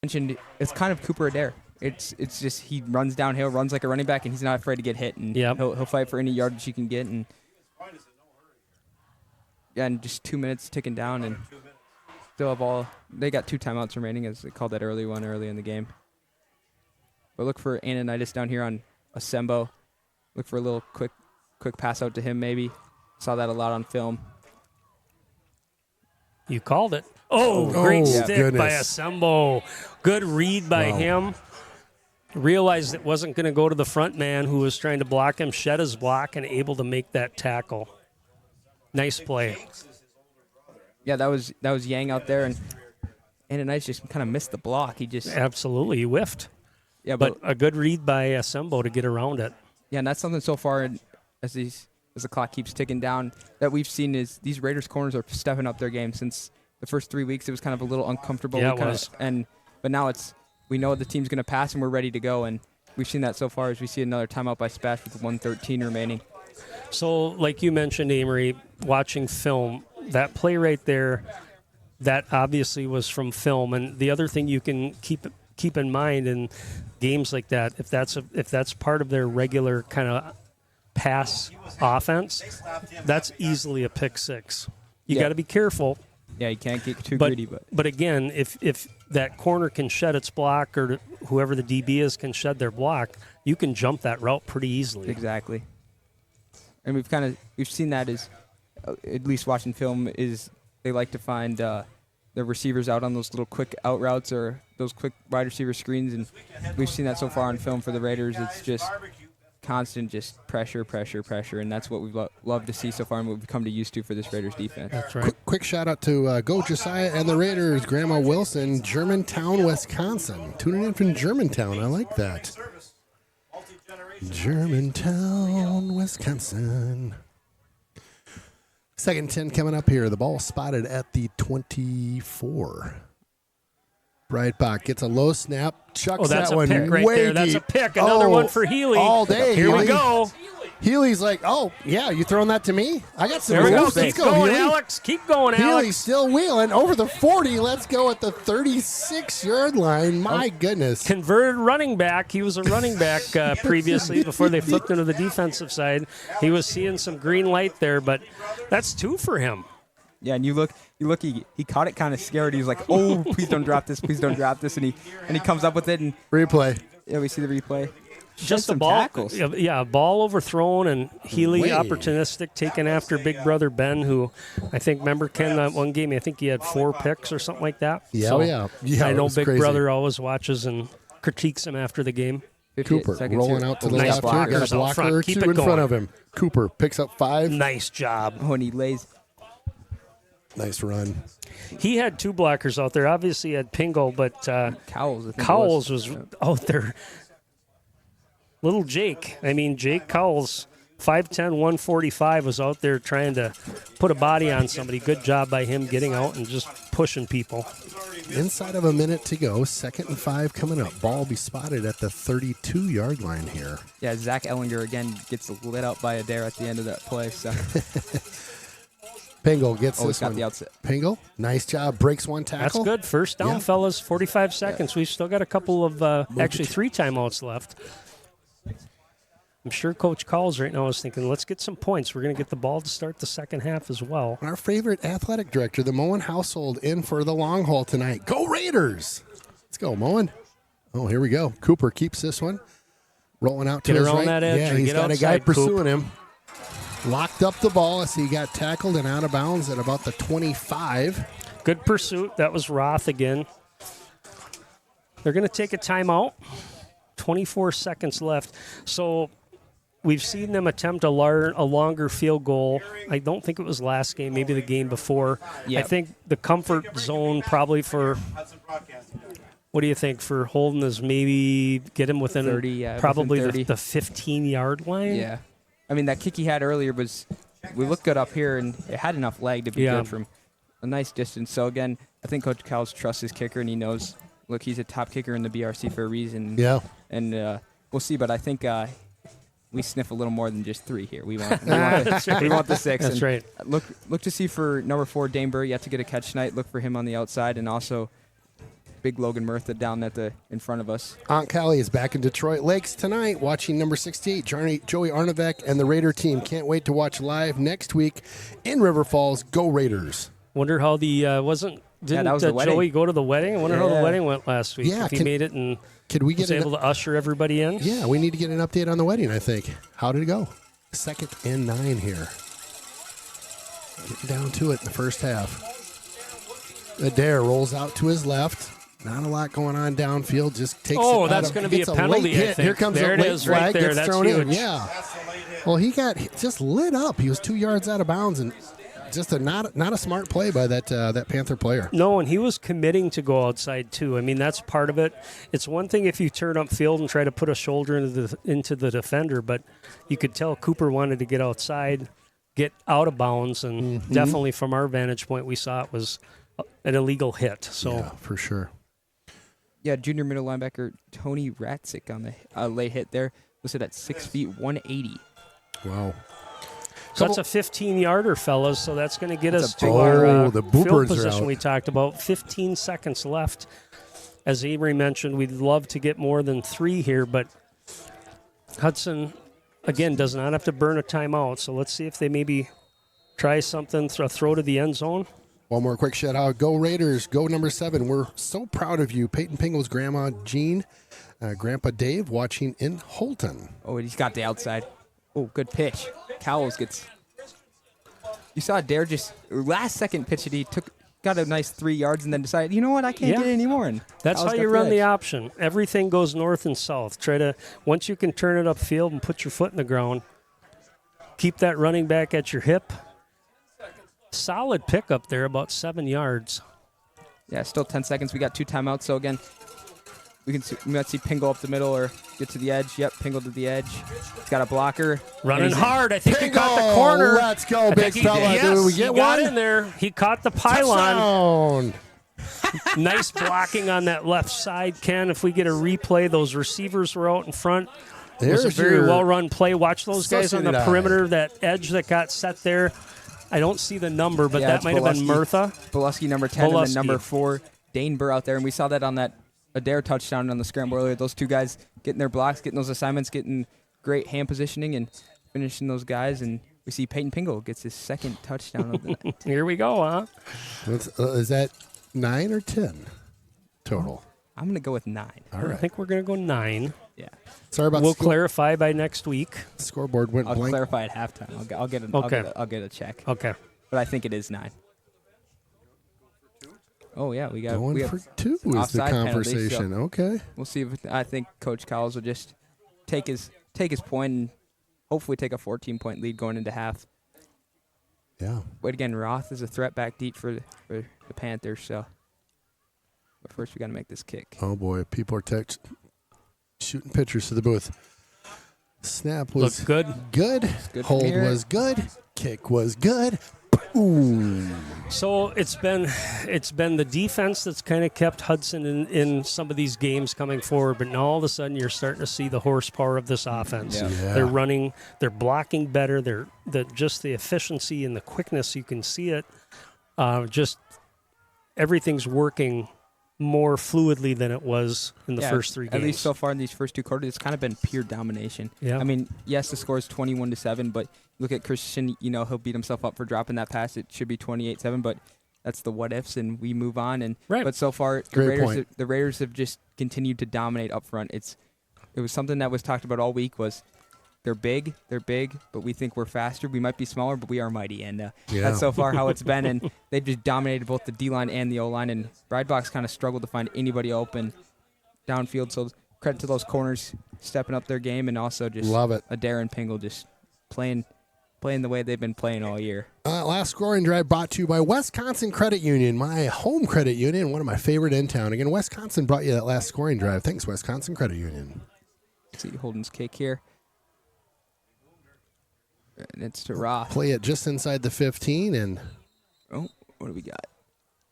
Mentioned it's kind of Cooper Adair. It's just he runs downhill, runs like a running back, and he's not afraid to get hit. And he'll fight for any yardage he can get. And and just 2 minutes ticking down, and still have all. They got 2 timeouts remaining, as they called that early in the game. But look for Ananitis down here on Asembo. Look for a little quick pass out to him. Maybe saw that a lot on film. You called it. Oh, great stick by goodness. Asembo. Good read by him. Realized it wasn't going to go to the front man who was trying to block him, shed his block, and able to make that tackle. Nice play. Yeah, that was Yang out there, and Ananitis just kind of missed the block. He just Absolutely, he whiffed. Yeah, But a good read by Asembo to get around it. Yeah, and that's something so far as the clock keeps ticking down that we've seen is these Raiders corners are stepping up their game. Since the first 3 weeks, it was kind of a little uncomfortable. Yeah, it was. But now we know the team's going to pass and we're ready to go. And we've seen that so far as we see another timeout by Spash with 1:13 remaining. So, like you mentioned, Amory, watching film, that play right there, that obviously was from film. And the other thing you can keep in mind in games like that, if that's part of their regular kind of pass offense, that's easily a pick six. You got to be careful. Yeah, you can't get too greedy. But again, if that corner can shed its block, or whoever the DB is can shed their block, you can jump that route pretty easily. Exactly. And we've seen that as at least watching film is they like to find the receivers out on those little quick out routes or those quick wide receiver screens, and we've seen that so far on film for the Raiders. It's just constant just pressure, and that's what we've loved to see so far and what we've come to used to for this Raiders defense. That's right. Quick shout out to Go Josiah and the Raiders, Grandma Wilson, Germantown, Wisconsin. Tuning in from Germantown. I like that. Germantown, Wisconsin. 2nd 10 coming up here. The ball spotted at the 24. Breitbach gets a low snap. Chucks That's that a one pick right way there. That's deep. a pick. Another one for Healy. All day. Here Healy. we go. Healy's like, oh, yeah, you throwing that to me? I got some There we go. moves. Let's Keep going, Healy. Alex. Keep going, Healy's Alex. still wheeling over the 40. Let's go at the 36-yard line. My goodness. Converted running back. He was a running back previously before they flipped into the defensive side. He was seeing some green light there, but that's 2 for him. Yeah, and you look. He caught it kind of scared. He was like, "Oh, please don't drop this! Please don't drop this!" And he comes up with it, and Replay. yeah, we see the replay. Just a some ball, tackles. yeah, a ball overthrown, and Healy Way. opportunistic, taking after big brother Ben, who I think, remember Ken, that one game, I think he had 4 picks or something like that. Yeah, So yeah. I it know was big crazy. brother always watches and critiques him after the game. 58 Cooper seconds rolling here. out to the Nice left here. Got blockers a out blocker front. or Keep two it in front going. of him. Cooper picks up 5. Nice job. When he lays. Nice run. He had 2 blockers out there. Obviously, he had Pingle, but Cowles. I think it Cowles was out there. Little Jake. I mean, Jake Cowles, 5'10", 145, was out there trying to put a body on somebody. Good job by him getting out and just pushing people. Inside of a minute to go. 2nd and 5 coming up. Ball will be spotted at the 32-yard line here. Yeah, Zach Ellinger again gets lit up by Adair at the end of that play. So Pingle gets always this got one. the outset. Pingle, nice job. Breaks one That's tackle. good. First down, Yeah. fellas. 45 seconds. We've still got a couple of, actually 3 timeouts left. I'm sure Coach Cowles right now is thinking, let's get some points. We're going to get the ball to start the second half as well. Our favorite athletic director, the Moen household, in for the long haul tonight. Go Raiders! Let's go, Moen. Oh, here we go. Cooper keeps this one. Rolling out to Get his around right. that edge Yeah, or he's get got a guy outside, pursuing him. Locked up the ball as he got tackled and out of bounds at about the 25. Good pursuit. That was Roth again. They're going to take a timeout. 24 seconds left. So we've seen them attempt a longer field goal. I don't think it was last game, maybe the game before. Yeah. I think the comfort zone probably for, Hudson Broadcasting. what do you think, for Holden is maybe get him within 30, yeah, probably within 30. the 15-yard line? Yeah. I mean, that kick he had earlier was, we looked good up here, and it had enough leg to be Yeah. good from a nice distance. So, again, I think Coach Cowles trusts his kicker, and he knows, look, he's a top kicker in the BRC for a reason. Yeah. And we'll see, but I think we sniff a little more than just 3 here. We want the 6. That's and right. Look to see for number 4, Dane Burr, yet to get a catch tonight. Look for him on the outside, and also big Logan Murtha down in front of us. Aunt Callie is back in Detroit Lakes tonight watching number 68, Joey Arnavec and the Raider team. Can't wait to watch live next week in River Falls. Go Raiders. Wonder how the didn't that was the wedding. Joey go to the wedding? I wonder how the Yeah. wedding went last week. Yeah, if he made it and Could we was get able to usher everybody in. Yeah, we need to get an update on the wedding, I think. How did it go? 2nd and 9 here. Getting down to it in the first half. Adair rolls out to his left. Not a lot going on downfield. Just takes Oh, it that's out going to of, be a gets penalty, late I hit. think. Here comes There a it late is, right flag. there. Gets That's thrown in. huge. Yeah. That's the late hit. Well, he got just lit up. He was 2 yards out of bounds, and just not a smart play by that Panther player. No, and he was committing to go outside too. I mean, that's part of it. It's one thing if you turn upfield and try to put a shoulder into the defender, but you could tell Cooper wanted to get outside, get out of bounds, and definitely from our vantage point, we saw it was an illegal hit. So Yeah, for sure. Yeah, junior middle linebacker Tony Ratzik on the late hit there, listed at 6 feet 180. Wow. So that's a 15-yarder, fellas. So that's going to get That's us a to big our one. Oh, the Boo field Birds are position out. we talked about. 15 seconds left. As Avery mentioned, we'd love to get more than 3 here, but Hudson, again, does not have to burn a timeout. So let's see if they maybe try something, throw to the end zone. One more quick shout out. Go Raiders. Go number 7. We're so proud of you. Peyton Pingle's grandma, Jean, Grandpa Dave, watching in Holton. Oh, and he's got the outside. Oh, good pitch. Cowles gets. You saw Dare just last second pitch it. He got a nice 3 yards and then decided, you know what, I can't Yeah. get it anymore. And That's Cowles how got you run the edge. option. Everything goes north and south. Once you can turn it upfield and put your foot in the ground, keep that running back at your hip. Solid pickup there, about 7 yards. Yeah, still 10 seconds. We got 2 timeouts. So again, we might see Pingle up the middle or get to the edge. Yep, Pingle to the edge. He's got a blocker. Running And he's- hard. I think he Pingle! caught the corner. Let's go, I big think he fella. did. Do we Yes, get he got one? in there. He caught the pylon. Touchdown. Nice blocking on that left side, Ken. If we get a replay, those receivers were out in front. It was a There's very your well-run play. Watch those guys on the Sociedad. perimeter, that edge that got set there. I don't see the number, but Yeah, that it's might have been Bolesky. Murtha. Bolesky number 10 and Bolesky. then number 4, Dane Burr out there. And we saw that on that Adair touchdown on the scramble earlier. Those 2 guys getting their blocks, getting those assignments, getting great hand positioning and finishing those guys. And we see Peyton Pingle gets his second touchdown of the night. Here we go, huh? Is that 9 or 10 total? I'm going to go with 9. All I right. think we're going to go 9. Yeah. Sorry about We'll the clarify by next week. scoreboard went I'll blank. clarify at halftime. I'll get a check. Okay. But I think it is 9. Oh, yeah. We Going have for 2 is the offside penalty, conversation. so Okay. we'll see if I think Coach Cowles will just take his point and hopefully take a 14-point lead going into half. Yeah. But again, Roth is a threat back deep for the Panthers. So, but first we got to make this kick. Oh boy, people are shooting pictures to the booth. Snap was Looked good. Good. good Hold from here. was good. Kick was good. Boom. So it's been the defense that's kind of kept Hudson in some of these games coming forward, but now all of a sudden you're starting to see the horsepower of this offense. Yeah. Yeah. They're running, they're blocking better. Just the efficiency and the quickness, you can see it. Just everything's working more fluidly than it was in the first 3 games. At least so far in these first 2 quarters, it's kind of been pure domination. Yeah. I mean, yes, the score is 21-7, but look at Christian. You know, he'll beat himself up for dropping that pass. It should be 28-7, but that's the what ifs, and we move on. And Right. But so far, Great point. the Raiders have just continued to dominate up front. It was something that was talked about all week. Was they're big, but we think we're faster. We might be smaller, but we are mighty, and that's so far how it's been. And they've just dominated both the D-line and the O-line, and Bridebox kind of struggled to find anybody open downfield. So credit to those corners stepping up their game, and also just Love it. a Darren Pingle just playing the way they've been playing all year. Last scoring drive brought to you by Wisconsin Credit Union, my home credit union, one of my favorite in town. Again, Wisconsin brought you that last scoring drive. Thanks, Wisconsin Credit Union. See Holden's kick here. And it's to Roth. Play it just inside the 15, and Oh, what do we got?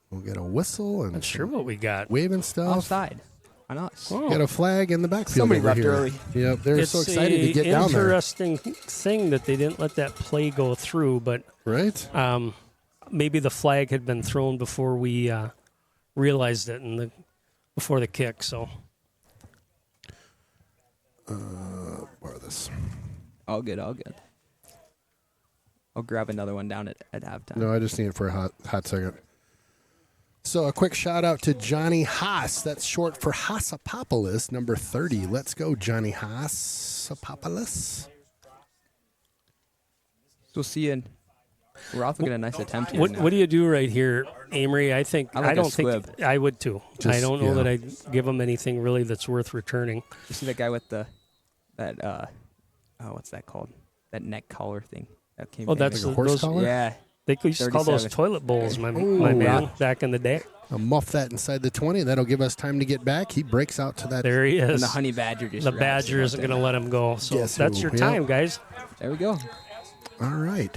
we'll get a whistle and Not sure what we got. waving stuff. Offside on us. Oh. Got a flag in the backfield. Somebody over left here. early. Yep, they're It's so excited to get an down there. interesting thing that they didn't let that play go through, but Right? maybe the flag had been thrown before we realized it before the kick. So Borrow this. All good. I'll grab another one down at halftime. No, I just need it for a hot second. So a quick shout out to Johnny Haas. That's short for Haasapopoulos, number 30. Let's go, Johnny Haasapopoulos. We'll see you in. Roth will get a nice attempt here. what do you do right here, Amory? I think I like a don't think squib. I would too. I Just- don't know yeah. that I'd give them anything really that's worth returning. You see that guy with what's that called? That neck collar thing that came. Oh, that's Like a horse those. collar? yeah. They used to call those 37. toilet bowls, my Ooh. man, back in the day. I'll muff that inside the 20. That'll give us time to get back. He breaks out to that. There he And is. the honey badger just. The wraps Badger it up isn't there. going to let him go. So Guess that's who? your Yep. time, guys. There we go. All right.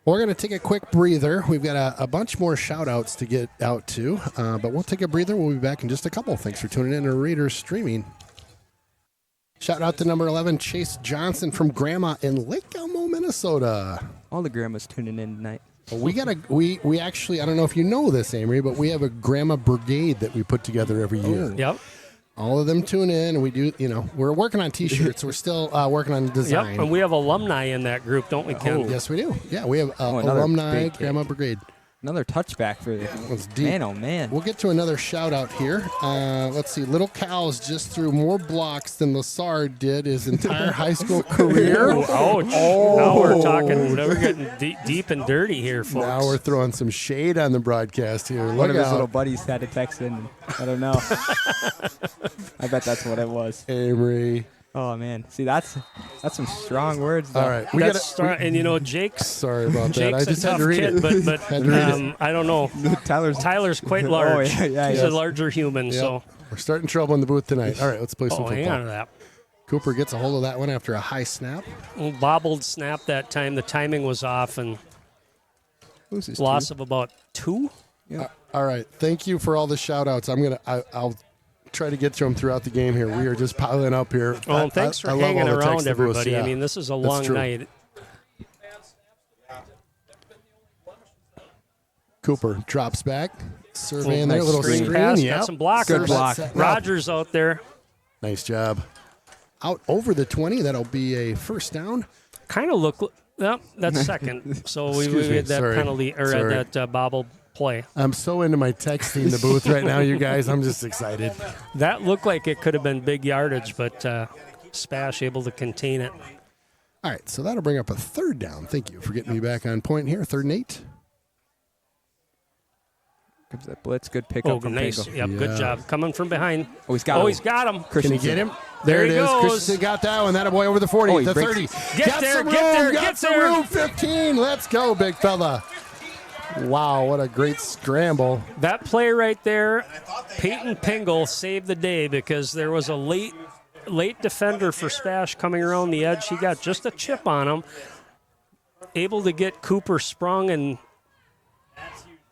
We're going to take a quick breather. We've got a bunch more shout-outs to get out to, but we'll take a breather. We'll be back in just a couple. Thanks for tuning in to Raiders Streaming. Shout out to number 11, Chase Johnson from Grandma in Lake Elmo, Minnesota. All the grandmas tuning in tonight. Well, we actually, I don't know if you know this, Amory, but we have a Grandma Brigade that we put together every year. Yep. All of them tune in, and we do, we're working on T-shirts. We're still working on design. Yep. And we have alumni in that group, don't we, Ken? Yes, we do. Yeah, we have another alumni big kick. Grandma Brigade. Another touchback for the It's deep. man. Oh man. We'll get to another shout out here. Let's see. Little Cows just threw more blocks than Lassard did his entire high school career. Ooh, ouch. Now we're talking, now we're getting deep and dirty here, folks. Now we're throwing some shade on the broadcast here. One Look of his out. little buddies had to text in. I don't know. I bet that's what it was. Amory. Oh man. See, that's some strong words. Though. All right. That's strong. And, Jake's Sorry about that. Jake's I just a had tough to read kid, it. but Had to read I don't know. Tyler's quite large. yeah, He's yes. a larger human, Yep. so We're starting trouble in the booth tonight. All right, let's play some hang on to football. that. Cooper gets a hold of that one after a high snap. Bobbled snap that time. The timing was off, and Who's this loss dude? of about 2. All right. Thank you for all the shout outs. I'll try to get to them throughout the game here. We are just piling up here. Oh, thanks for I love hanging all the text around, to booths, everybody. yeah. I mean, this is a That's long true. night. Cooper drops back. Surveying there. nice Little screen screen. pass. Yep. Got some blockers. Good block. Rogers out there. Nice job. Out over the 20. That'll be a first down. Kind of Well, that's second. So we Excuse me, had that sorry. penalty or Sorry. that bobble play. I'm so into my texting the booth right now, you guys. I'm just excited. That looked like it could have been big yardage, but Spash able to contain it. All right, so that'll bring up a third down. Thank you for getting me back on point here. 3rd and 8. Gives that blitz. Good pickup from Nice. Pingle. Yep, Yeah. good job. Coming from behind. Oh, he's got him. He's got him. Can he get him? There it he is. goes. Christensen got that one. That a boy over the 40, Oh, he the breaks- 30. Get got there, some get room, there, got get some there. room. 15. Let's go, big fella. Wow, what a great scramble. That play right there, Peyton Pingle saved the day because there was a late defender for Spash coming around the edge. He got just a chip on him, able to get Cooper sprung, and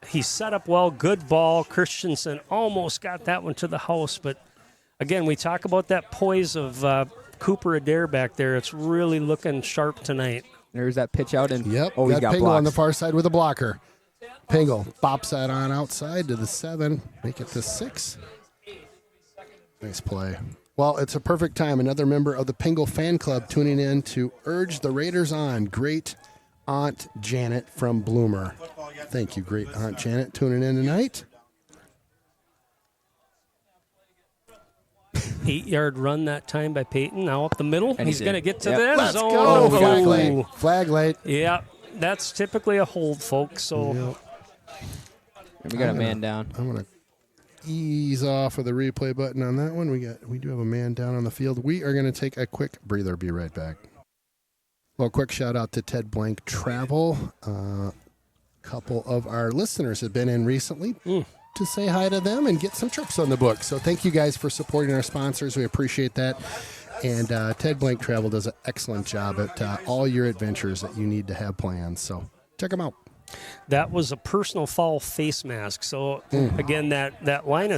he set up well. Good ball. Christensen almost got that one to the house, but again, we talk about that poise of Cooper Adair back there. It's really looking sharp tonight. There's that pitch out, and Yep, oh, he's got got Pingle on the blocks. far side with a blocker. Pingle bops that on outside to the 7, make it to 6. Nice play. Well, it's a perfect time. Another member of the Pingle fan club tuning in to urge the Raiders on. Great Aunt Janet from Bloomer. Thank you, great Aunt Janet, tuning in tonight. 8-yard run that time by Peyton. Now up the middle. And He's he going to did. get to Yep. the end Let's zone. go. Flag Oh. late. Flag late. Yeah, that's typically a hold, folks. So Yep. And we got a man down. I'm going to ease off of the replay button on that one. We do have a man down on the field. We are going to take a quick breather. Be right back. Well, quick shout out to Ted Blank Travel. A couple of our listeners have been in recently to say hi to them and get some trips on the book. So thank you guys for supporting our sponsors. We appreciate that. And Ted Blank Travel does an excellent job at all your adventures that you need to have planned. So check them out. that was a personal foul face mask. So again, that line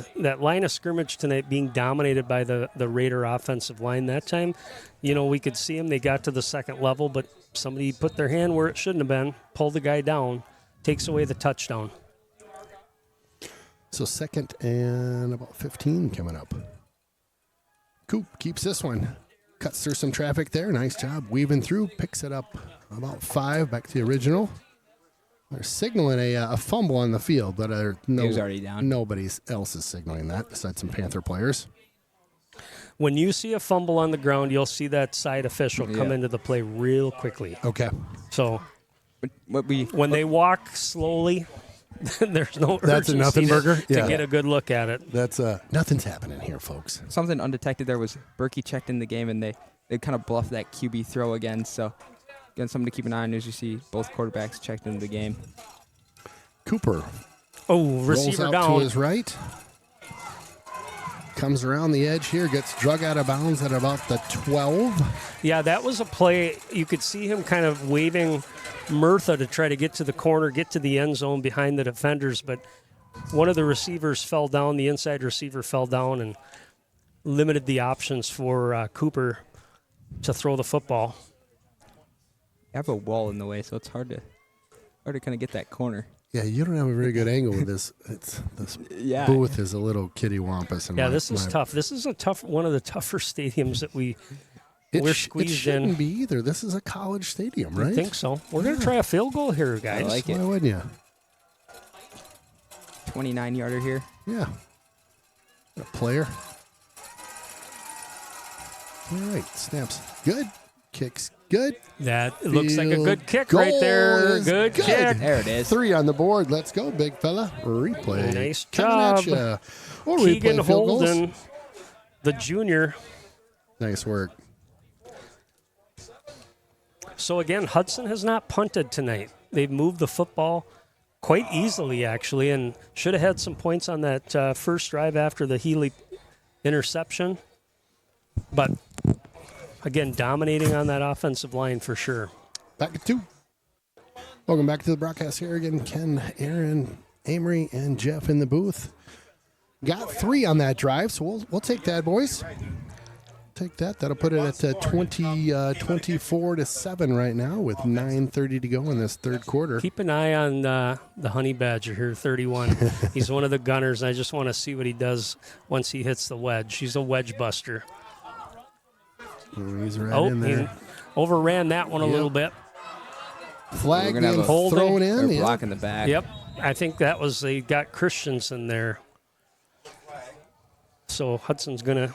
of scrimmage tonight being dominated by the Raider offensive line. That time, we could see them. They got to the second level, but somebody put their hand where it shouldn't have been, pulled the guy down, takes away the touchdown. So 2nd and about 15 coming up. Coop keeps this one. Cuts through some traffic there. Nice job weaving through. Picks it up about 5 back to the original. They're signaling a fumble on the field, but He was already down. Nobody else is signaling that besides some Panther players. When you see a fumble on the ground, you'll see that side official come Yeah. into the play real quickly. Okay. So But what we when they walk slowly, there's no That's a urgency nothing burger? to Yeah. get a good look at it. That's nothing's happening here, folks. something undetected there was Berkey checked in the game, and they kind of bluffed that QB throw again. So again, something to keep an eye on as you see both quarterbacks checked into the game. Cooper Oh, rolls receiver out down. to his right. Comes around the edge here, gets drug out of bounds at about the 12. Yeah, that was a play. You could see him kind of waving Murtha to try to get to the corner, get to the end zone behind the defenders, but one of the receivers fell down. The inside receiver fell down and limited the options for Cooper to throw the football. You have a wall in the way, so it's hard to kind of get that corner. Yeah, you don't have a very good angle with this. This Yeah. booth is a little kitty wampus. Yeah, this is tough. This is one of the tougher stadiums that we're It squeezed shouldn't in. be either. This is a college stadium, right? I think so. We're going to try a field goal here, guys. I like it. Why wouldn't you? 29-yarder here. Yeah. A player. All right, snaps. Good. Kicks. Good. That looks like a Field good kick goal right there. is Good good. kick. There it is. 3 on the board. Let's go, big fella. Replay. Nice Coming at job. ya. Or Keegan replay field goals. Holden, the junior. Nice work. So again, Hudson has not punted tonight. They've moved the football quite easily, actually, and should have had some points on that first drive after the Healy interception. But again, dominating on that offensive line for sure. Back at 2. Welcome back to the broadcast here again. Ken, Aaron, Amory, and Jeff in the booth. Got 3 on that drive, so we'll take that, boys. Take that. That'll put it at 24-7 right now with 9:30 to go in this third quarter. Keep an eye on the Honey Badger here, 31. He's one of the gunners. I just want to see what he does once he hits the wedge. He's a wedge buster. Oh, he's right in He there. overran that one a little bit. Flag We're gonna have being a holding. thrown They're in. Yeah. blocking the back. Yep. I think that was they got Christensen there. So Hudson's going to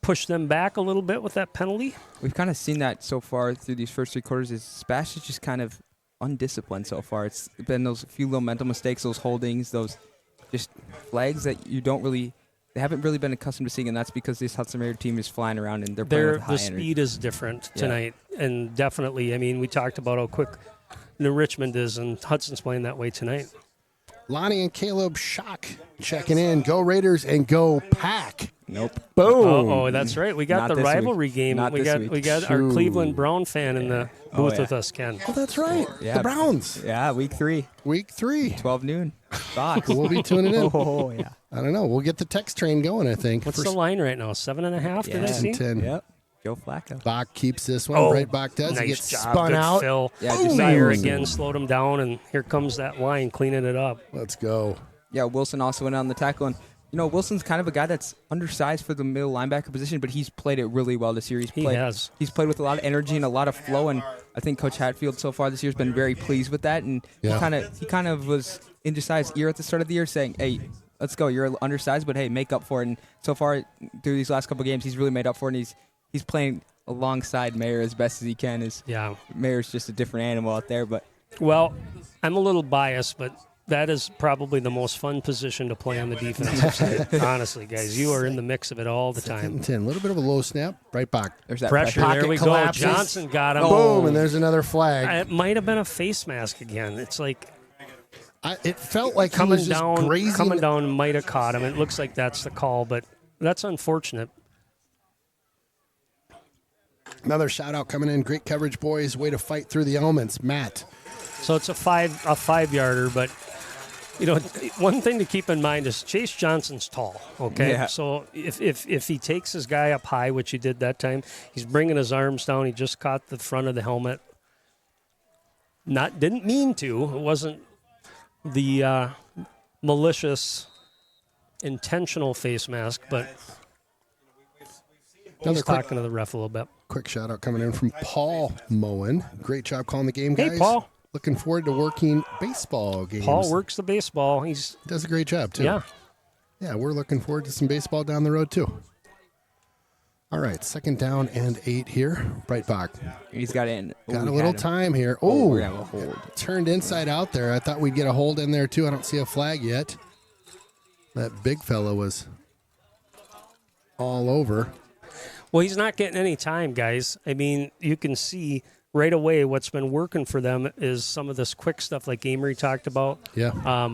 push them back a little bit with that penalty. We've kind of seen that so far through these first 3 quarters. Is Spash is just kind of undisciplined so far. It's been those few little mental mistakes, those holdings, those just flags that they haven't really been accustomed to seeing, and that's because this Hudson Raider team is flying around and they're playing with high The energy. speed is different tonight, and definitely. I mean, we talked about how quick New Richmond is, and Hudson's playing that way tonight. Lonnie and Caleb Schock checking in. Go Raiders and go Pack. Nope. Boom. Oh, that's right. We got Not the this rivalry week. game. Not we this got week. we got our True. Cleveland Brown fan in the booth yeah. with us, Ken. Oh, that's right. Yeah. The Browns. Yeah, week 3, Week 3. 12 noon. Fox. We'll be tuning in. Oh, yeah. I don't know. We'll get the text train going, I think. What's the line right now? 7.5? Did I Yeah. see? 10. Yep. Joe Flacco. Bach keeps this one. Oh, Breitbach does. He nice gets job. spun Good out. Phil. Yeah, just Meyer Boom. again slowed him down, and here comes that line cleaning it up. Let's go. Yeah, Wilson also went on the tackle. And, Wilson's kind of a guy that's undersized for the middle linebacker position, but he's played it really well this year. He has. He's played with a lot of energy and a lot of flow, and I think Coach Hatfield so far this year has been very pleased with that. And Yeah. he kind of was in Josiah's ear at the start of the year saying, hey, let's go. You're undersized, but hey, make up for it. And so far through these last couple games, he's really made up for it, and he's playing alongside Mayer as best as he can. Yeah. Mayer's just a different animal out there, but Well, I'm a little biased, but that is probably the most fun position to play on the defensive side. Honestly, guys, you are in the mix of it all the time. 10. A little bit of a low snap. Breitbach. there's that Pressure. Pocket There we collapses. go. Johnson got him. Boom, and there's another flag. It might have been a face mask again. It's like It felt like he coming was just down. grazing. Coming down might have caught him. It looks like that's the call, but that's unfortunate. Another shout out coming in. Great coverage, boys. Way to fight through the elements. Matt. So it's a 5-yarder, but one thing to keep in mind is Chase Johnson's tall. Okay, Yeah. so if he takes his guy up high, which he did that time, he's bringing his arms down. He just caught the front of the helmet. Didn't mean to. It wasn't the malicious, intentional face mask, but Another he's quick, talking to the ref a little bit. quick shout out coming in from Paul Moen. Great job calling the game, guys. Hey, Paul. Looking forward to working baseball games. Paul works the baseball. He's Does a great job, too. yeah. Yeah, we're looking forward to some baseball down the road, too. All right, 2nd down and 8 here. Breitbach. he's got in. Got Ooh, a we little had him. time here. Oh, Oh, we're gonna have a hold. turned inside out there. I thought we'd get a hold in there, too. I don't see a flag yet. That big fella was all over. Well, he's not getting any time, guys. I mean, you can see right away what's been working for them is some of this quick stuff like Amory talked about. Yeah.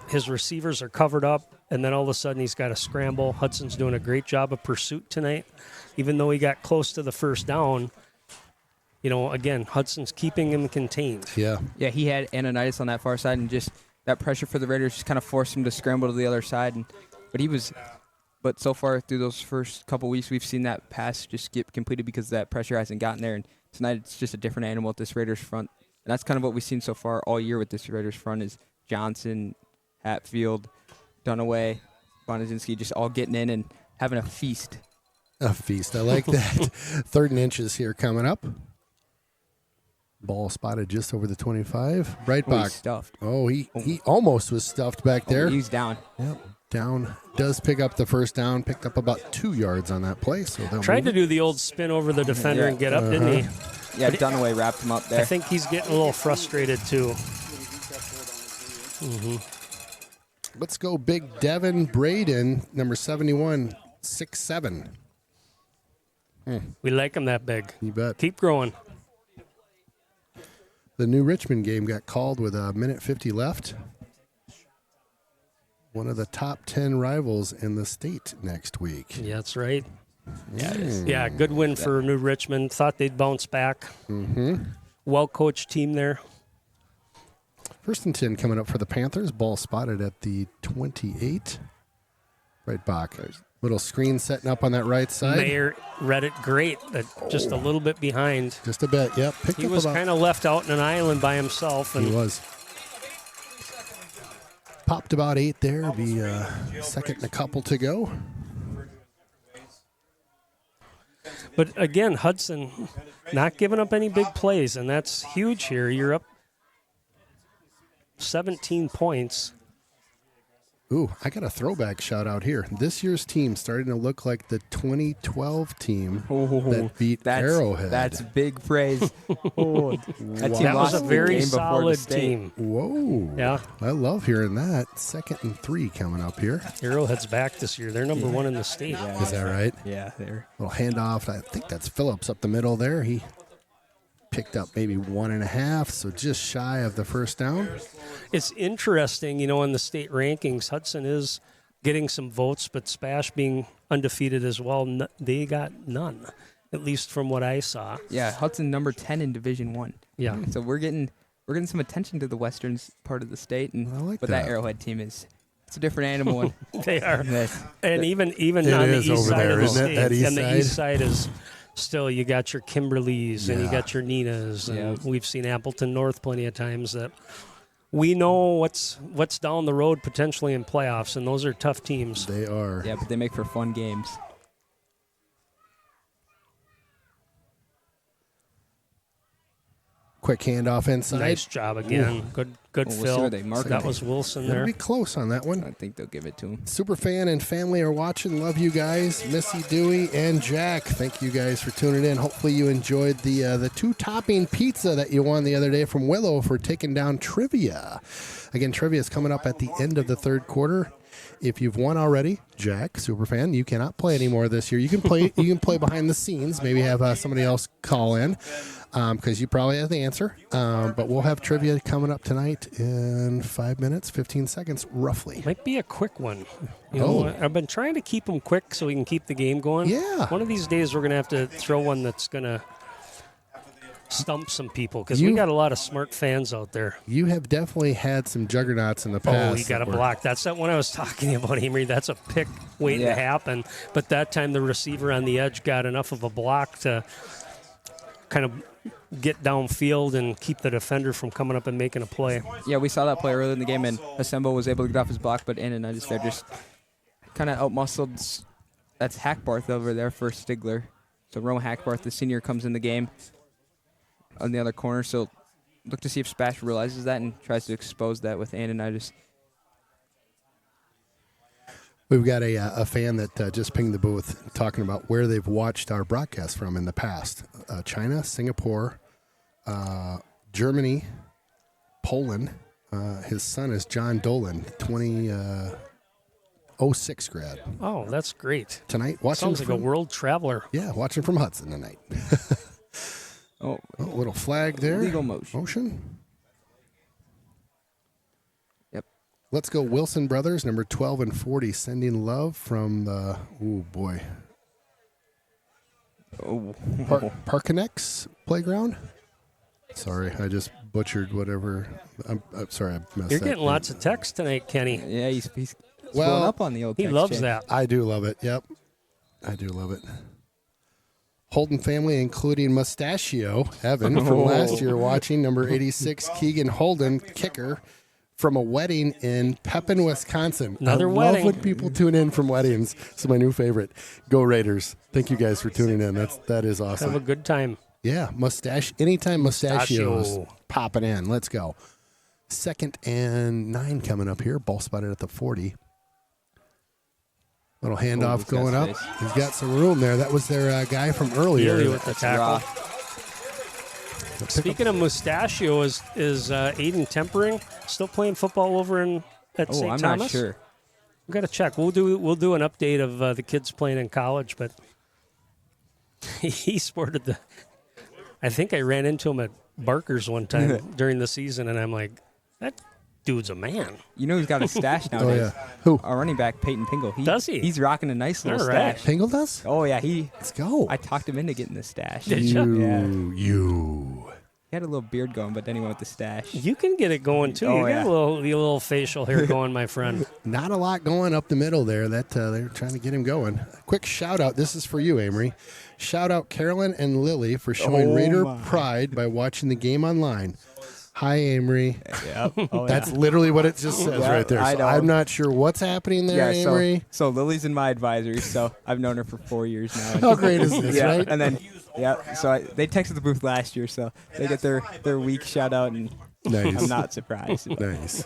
His receivers are covered up, and then all of a sudden he's got a scramble. Hudson's doing a great job of pursuit tonight. Even though he got close to the first down, again, Hudson's keeping him contained. Yeah. Yeah, he had Ananias on that far side, and just that pressure for the Raiders just kind of forced him to scramble to the other side. But so far through those first couple weeks, we've seen that pass just get completed because that pressure hasn't gotten there. And tonight it's just a different animal at this Raiders front. And that's kind of what we've seen so far all year with this Raiders front is Johnson, Hatfield, Dunaway, Bonazinski just all getting in and having a feast. A feast. I like that. 3rd and inches here coming up. Ball spotted just over the 25. Oh, he's Breitbach. stuffed. Oh, he almost was stuffed back there. Oh, he's down. Yep. Down. Does pick up the first down. Picked up about 2 yards on that play. So they'll Tried to move do the old spin over the defender and get up, didn't he? Yeah, Dunaway wrapped him up there. I think he's getting a little frustrated too. it. Let's go big Devin Braden, number 71, 6'7". We like him that big. You bet. Keep growing. The New Richmond game got called with a minute 50 left. One of the top 10 rivals in the state next week. Yeah, that's right. Yeah, it is. Yeah, good win for New Richmond. Thought they'd bounce back. Well-coached team there. 1st and 10 coming up for the Panthers. Ball spotted at the 28. Breitbach. Little screen setting up on that right side. Mayer read it great, but just a little bit behind. Just a bit, yep. Picked He up was about, kind of left out in an island by himself. He And was. Popped about 8 there. Be 2nd and a couple to go. But again, Hudson not giving up any big plays, and that's huge here. You're up 17 points. Ooh, I got a throwback shout out here. This year's team starting to look like the 2012 team that beat Arrowhead. That's big praise. That team That was lost a the very game before the solid state. team. Whoa. Yeah. I love hearing that. 2nd and 3 coming up here. Arrowhead's back this year. They're number 1 in the state. Is that right? Yeah, they're Little handoff. I think that's Phillips up the middle there. He picked up maybe 1.5, so just shy of the first down. It's interesting, in the state rankings, Hudson is getting some votes, but Spash being undefeated as well, they got none, at least from what I saw. Yeah, Hudson number 10 in Division 1. Yeah. So we're getting some attention to the western part of the state, and I like but that. that Arrowhead team it's a different animal. They are. Yes. And even It on the is east over side there, of the isn't it? state, That east and the side? east side is still, you got your Kimberleys and you Yeah. got your Ninas, and Yeah. we've seen Appleton North plenty of times. That we know what's down the road potentially in playoffs, and those are tough teams. They are. Yeah, but they make for fun games. Quick handoff inside. Nice job again. Good Well, we'll see fill. where they mark That it. was Wilson Gotta there. be close on that one. I think they'll give it to him. Superfan and family are watching. Love you guys, Missy, Dewey, and Jack. Thank you guys for tuning in. Hopefully you enjoyed the 2-topping pizza that you won the other day from Willow for taking down Trivia. Again, Trivia is coming up at the end of the third quarter. If you've won already, Jack, Superfan, you cannot play anymore this year. You can play. You can play behind the scenes. Maybe have somebody else call in because you probably have the answer. But we'll have trivia coming up tonight in 5 minutes, 15 seconds, roughly. Might be a quick one. I've been trying to keep them quick so we can keep the game going. Yeah. One of these days we're going to have to throw one that's going to stump some people because we You- got a lot of smart fans out there. You have definitely had some juggernauts in the past. Oh, you got to that were- block. That's that one I was talking about, Amory. That's a pick waiting Yeah. to happen. But that time the receiver on the edge got enough of a block to kind of get downfield and keep the defender from coming up and making a play. Yeah, we saw that play early in the game, and Asembo was able to get off his block, but Ananias there just kind of outmuscled. That's Hackbarth over there for Stigler. So Rome Hackbarth, the senior, comes in the game on the other corner. So look to see if Spash realizes that and tries to expose that with Ananias. We've got a fan that just pinged the booth talking about where they've watched our broadcast from in the past. China, Singapore, Germany, Poland. His son is John Dolan, 2006 grad. Oh, that's great. Tonight, watching Sounds like a from, world traveler. yeah, watching from Hudson tonight. Oh, Oh, little flag there. legal motion. Motion. Yep. Let's go Wilson Brothers, number 12 and 40, sending love from the, oh boy, Oh, Parkinex playground. Sorry, I just butchered whatever. I'm sorry, I messed You're that getting up. lots of text tonight, Kenny. yeah, he's Well, blowing up on the old He text loves chain. that. I do love it. Yep, I do love it. Holden family, including Mustachio Evan from last year, watching number 86 Keegan Holden, kicker from a wedding in Pepin, Wisconsin. Another I wedding. love when people tune in from weddings. It's my new favorite. Go Raiders! Thank you guys for tuning in. That is awesome. Have a good time. Yeah, anytime mustachios Mustachio. popping in. Let's go. 2nd and 9 coming up here. Ball spotted at the 40. Little handoff he's got going up. space. He's got some room there. That was their guy from earlier. Nearly with the tackle. raw. Speaking of Mustachio, is Aiden Tempering still playing football over at Oh, St. I'm Thomas? not sure. We got to check. We'll do an update of the kids playing in college, but he sported the. I think I ran into him at Barker's one time during the season, and I'm like, that dude's a man. You know he's got a stash Oh, nowadays. yeah. Who? Our running back, Peyton Pingle. Does he? He's rocking a nice little All right. stash. Pingle does? Oh, yeah. Let's go. I talked him into getting the stash. Did He ya? Yeah. You. had a little beard going, but then he went with the stash. You can get it going too. Oh, You yeah. got a little facial hair going, my friend. Not a lot going up the middle there. That they're trying to get him going. Quick shout out. This is for you, Amory. Shout out Carolyn and Lily for showing Oh, Raider my. pride by watching the game online. Hi, Amory. Yep. Oh, That's literally what it just says Yeah, right there. I So know. I'm not sure what's happening there, yeah. Amory. So Lily's in my advisory, so I've known her for 4 years now. And How great is this, yeah, right? and then so they texted the booth last year, so they get their week shout out, and Nice. I'm not surprised. but- Nice.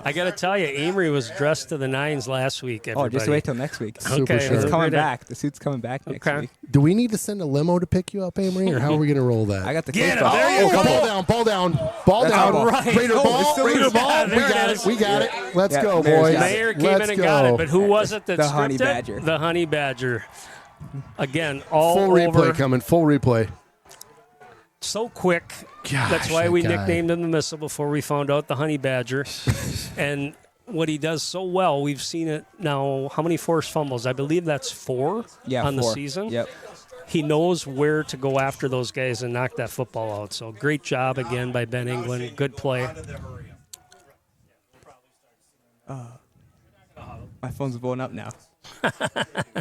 I got to tell you, Amory was dressed to the nines last week. Oh, Everybody. just wait till next week. Super Okay, sure. It's well, coming great. back. The suit's coming back next Okay. week. Do we need to send a limo to pick you up, Amory, or how are we going to roll that? I got the Get clothes him. off. There you Oh, go. ball down. Ball That's down. all right. Raider Oh, ball. it's still Raider loose. ball. Yeah, We there got it it. is. We got it. Let's Yeah, go, Mayor's boys. got it. Mayor came Let's in and go. got it, but who was it that The scripted? Honey Badger. The Honey Badger. Again, all Full replay over. coming. Full replay. So quick. Gosh, That's why that we guy. nicknamed him the Missile before we found out the Honey Badger. And what he does so well, we've seen it now. How many forced fumbles? I believe that's 4 Yeah, on the 4. season. Yep. He knows where to go after those guys and knock that football out. So great job again by Ben England. Good play. My phone's blowing up now.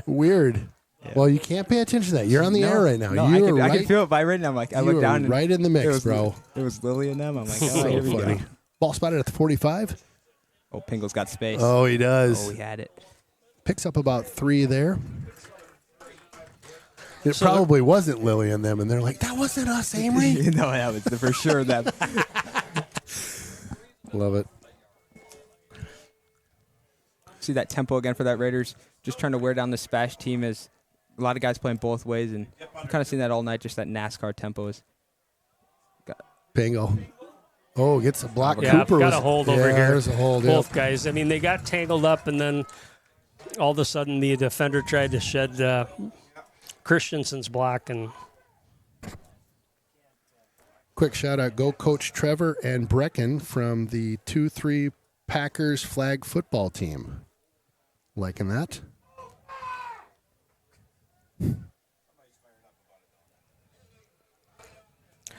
Weird. Well, you can't pay attention to that. You're on the air right now. No, you I are can right. feel it vibrating. I'm like, I You look are down and right in the it mix, was, bro. It was Lily and them. I'm like, oh, So here we funny. go. Ball spotted at the 45. Oh, Pingle's got space. Oh, he does. Oh, we had it. Picks up about 3 there. It So probably wasn't Lily and them, and they're like, that wasn't us, Amory. No, that was for sure them. Love it. See that tempo again for that Raiders. Just trying to wear down the Spash team as a lot of guys playing both ways, and I've kind of seen that all night. Just that NASCAR tempo is. Bingo. Oh, gets a block. Yeah, Cooper got was, a hold yeah, over here. There's a hold. Both Yep. guys. I mean, they got tangled up, and then all of a sudden the defender tried to shed Christensen's block, and Quick shout out, go Coach Trevor and Brecken from the 2-3 Packers flag football team. Liking that?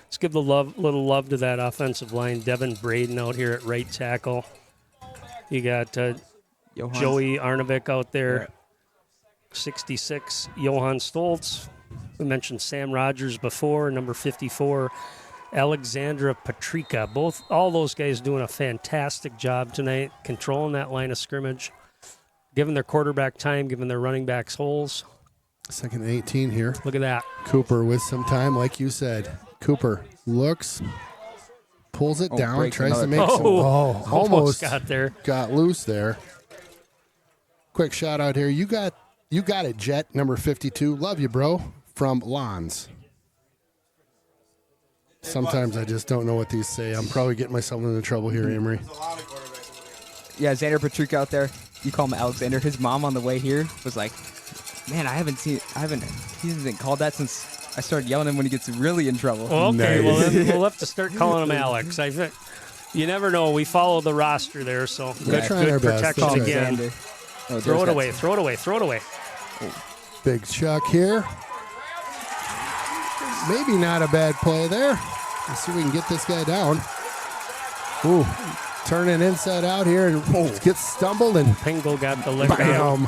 let's give the little love to that offensive line. Devin Braden out here at right tackle. You got Johan. Joey Arnovic out there. 66, Johan Stoltz. We mentioned Sam Rogers before, number 54, Alexandra Patrika. All those guys doing a fantastic job tonight, controlling that line of scrimmage, giving their quarterback time, giving their running backs holes. Second and 18 here. Look at that. Cooper with some time, like you said. Cooper looks, pulls it Oh, down, breaks tries to another make some. Oh, almost got there. got loose there. Quick shout out here. You got it, Jet, number 52. Love you, bro. From Lons. Sometimes I just don't know what these say. I'm probably getting myself into trouble here, Amory. Yeah, Xander Patrick out there. You call him Alexander. His mom on the way here was like, "Man, he hasn't called that since I started yelling at him when he gets really in trouble." Okay, Nice. well, then we'll have to start calling him Alex. I think you never know. We follow the roster there, so We're trying good our best. protection That's right. again. Xander. Oh, Throw there's it that- away, throw it away, throw it away. Big Chuck here. Maybe not a bad play there. Let's see if we can get this guy down. Ooh, turning inside out here and gets stumbled and Pingle got the lick. bam.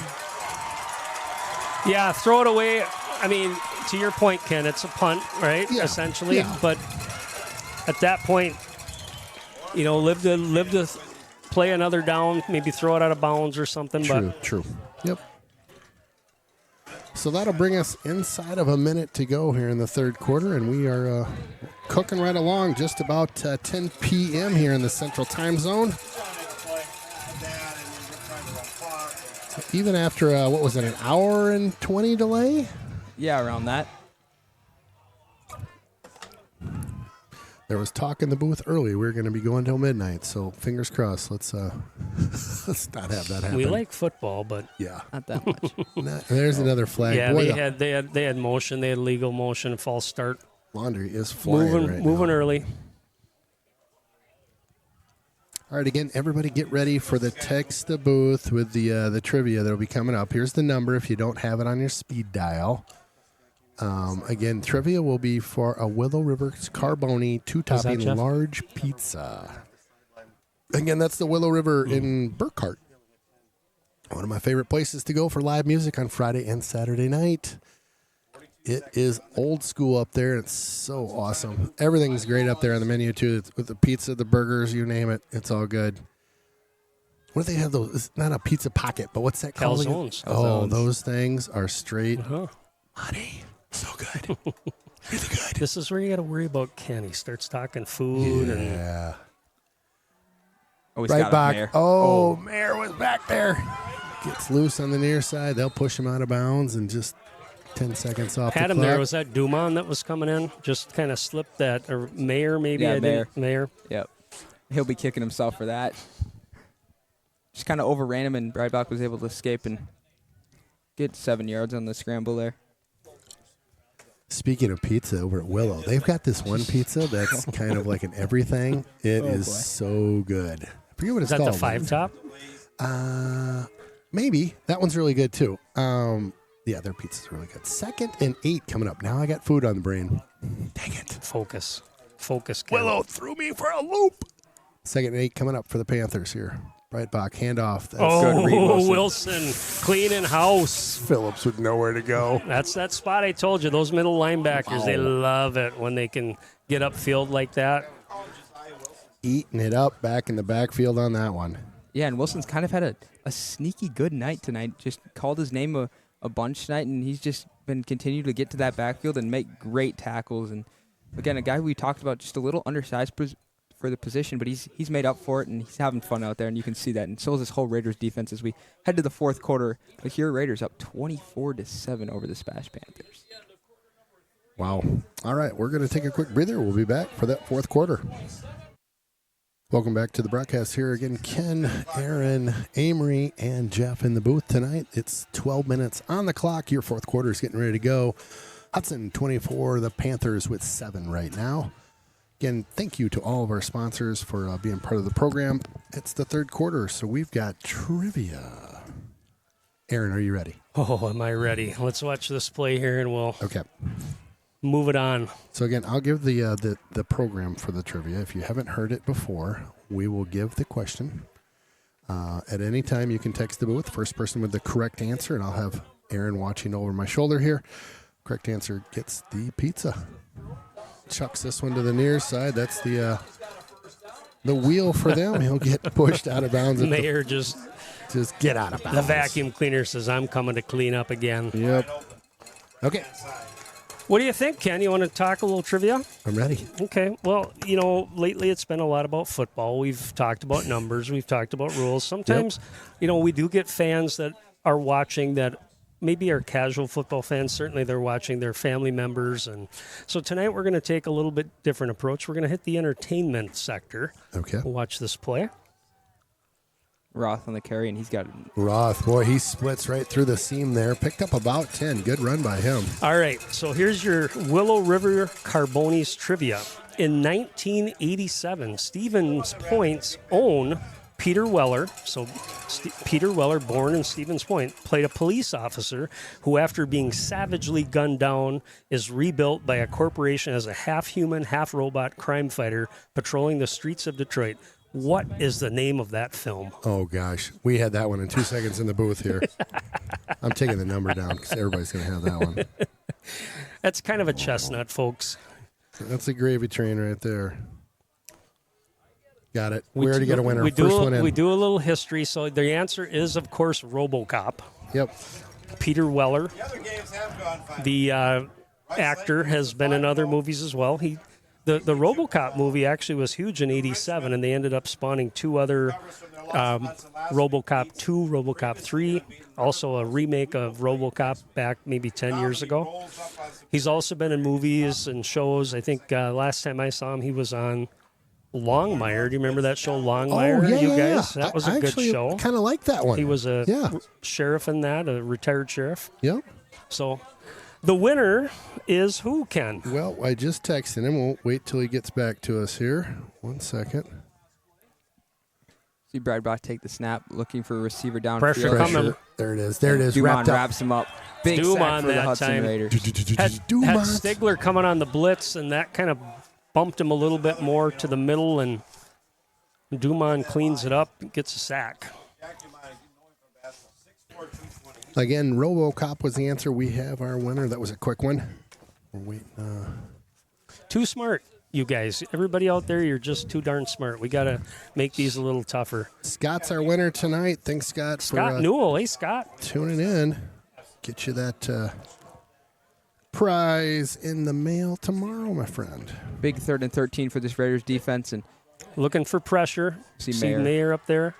Yeah, throw it away. I mean, to your point, Ken, it's a punt, right? Yeah, Essentially, yeah. but at that point, live to play another down, maybe throw it out of bounds or something. True. Yep. So that'll bring us inside of a minute to go here in the third quarter, and we are cooking right along. Just about 10 p.m. here in the Central Time Zone. Even after an hour and 20 delay? Yeah, around that. There was talk in the booth early. We were going to be going till midnight, so fingers crossed. Let's let's not have that happen. We like football, but yeah. Not that much. There's another flag. yeah, Boy, they had motion, they had legal motion, false start, laundry is flying moving now. early. All right, again, everybody get ready for the text the booth with the trivia that'll be coming up. Here's the number if you don't have it on your speed dial. Again, trivia will be for a Willow River Carboni 2-topping Jeff? large pizza. Again, that's the Willow River in Burkhart. One of my favorite places to go for live music on Friday and Saturday night. It is old school up there. It's so awesome. Everything's great up there on the menu, too. It's with the pizza, the burgers, you name it. It's all good. What do they have, those? It's not a pizza pocket, but what's that called? Calzones. Oh, those things are straight Uh-huh. money. So good. Really good. This is where you got to worry about Ken. He starts talking food and Yeah. Oh, he's Right got a back. mare. Oh, Mayor was back there. Gets loose on the near side. They'll push him out of bounds and just 10 seconds off had the him clock. there. Was that Duman that was coming in? Just kind of slipped that. Or Mayer, maybe? Yeah, I think. Mayer. Yep. He'll be kicking himself for that. Just kind of overran him, and Breitbach was able to escape and get 7 yards on the scramble there. Speaking of pizza over at Willow, they've got this one pizza that's kind of like an everything. It is boy. so good. I forget what Is it's that called. the 5-top? Maybe. That one's really good, too. Yeah, their pizza's really good. 2nd and 8 coming up. Now I got food on the brain. Dang it. Focus. Focus, Ken. Willow threw me for a loop. 2nd and 8 coming up for the Panthers here. Breitbach, handoff. That's Oh, Good read, Wilson. Wilson. Cleaning house. Phillips with nowhere to go. That's that spot I told you. Those middle linebackers, they love it when they can get upfield like that. Eating it up back in the backfield on that one. Yeah, and Wilson's kind of had a sneaky good night tonight. Just called his name a bunch tonight, and he's just been continuing to get to that backfield and make great tackles. And again, a guy we talked about, just a little undersized for the position, but he's made up for it, and he's having fun out there, and you can see that. And so is this whole Raiders defense as we head to the fourth quarter. But here, Raiders up 24-7 over the Smash Panthers. Wow. All right, we're going to take a quick breather. We'll be back for that fourth quarter. Welcome back to the broadcast. Here again, Ken, Aaron, Amory, and Jeff in the booth tonight. It's 12 minutes on the clock. Your fourth quarter is getting ready to go. Hudson 24, the Panthers with 7 right now. Again, thank you to all of our sponsors for being part of the program. It's the third quarter, so we've got trivia. Aaron, are you ready? Oh, am I ready? Let's watch this play here, and we'll Okay. move it on. So again, I'll give the program for the trivia. If you haven't heard it before, we will give the question. At any time, you can text the booth. First person with the correct answer, and I'll have Aaron watching over my shoulder here. Correct answer gets the pizza. Chucks this one to the near side. That's the wheel for them. He'll get pushed out of bounds. Mayor just Get out of bounds. the vacuum cleaner says, I'm coming to clean up again. Yep. Okay, What do you think, Ken? You want to talk a little trivia? I'm ready. Okay. Well, lately it's been a lot about football. We've talked about numbers. We've talked about rules. Sometimes, we do get fans that are watching that maybe are casual football fans. Certainly they're watching their family members. And so tonight we're going to take a little bit different approach. We're going to hit the entertainment sector. Okay. We'll watch this play. Roth on the carry, and he's got Roth, boy, he splits right through the seam there. Picked up about 10. Good run by him. All right, so here's your Willow River Carbonis trivia. In 1987, Stevens Point's own Peter Weller, so Peter Weller, born in Stevens Point, played a police officer who, after being savagely gunned down, is rebuilt by a corporation as a half-human, half-robot crime fighter patrolling the streets of Detroit. What is the name of that film? Oh, gosh. We had that one in 2 seconds in the booth here. I'm taking the number down because everybody's going to have that one. That's kind of a chestnut, folks. That's a gravy train right there. Got it. We already got a winner. We First one in. do a little history. So the answer is, of course, RoboCop. Yep. Peter Weller, The other games have gone fine. the actor, has been in other movies as well. The RoboCop movie actually was huge in '87, and they ended up spawning 2 other RoboCop 2, RoboCop 3, also a remake of RoboCop back maybe 10 years ago. He's also been in movies and shows. I think last time I saw him, he was on Longmire. Do you remember that show, Longmire? Oh, yeah, you yeah, guys? yeah. That was I a good actually show. kind of like that one. He was a Yeah. sheriff in that, a retired sheriff. Yep. So the winner is who, Ken? Well, I just texted him. We'll wait till he gets back to us here. 1 second. see Breitbach take the snap, looking for a receiver downfield. Pressure coming. There it is. There it is. Dumont Wrapped up. wraps him up. Big Dumont sack for the that Hudson time. Raiders. Had Dumont. Stigler coming on the blitz, and that kind of bumped him a little bit more to the middle, and Dumont cleans it up and gets a sack. Jack, you might know him from basketball. 6'4", 220. Again, RoboCop was the answer. We have our winner. That was a quick one. We're waiting. Too smart, you guys. Everybody out there, you're just too darn smart. We got to make these a little tougher. Scott's our winner tonight. Thanks, Scott, Scott for Newell. Hey, Scott. tuning in. Get you that prize in the mail tomorrow, my friend. Big 3rd and 13 for this Raiders defense, and Looking for pressure. See See Mayer. Mayer up there.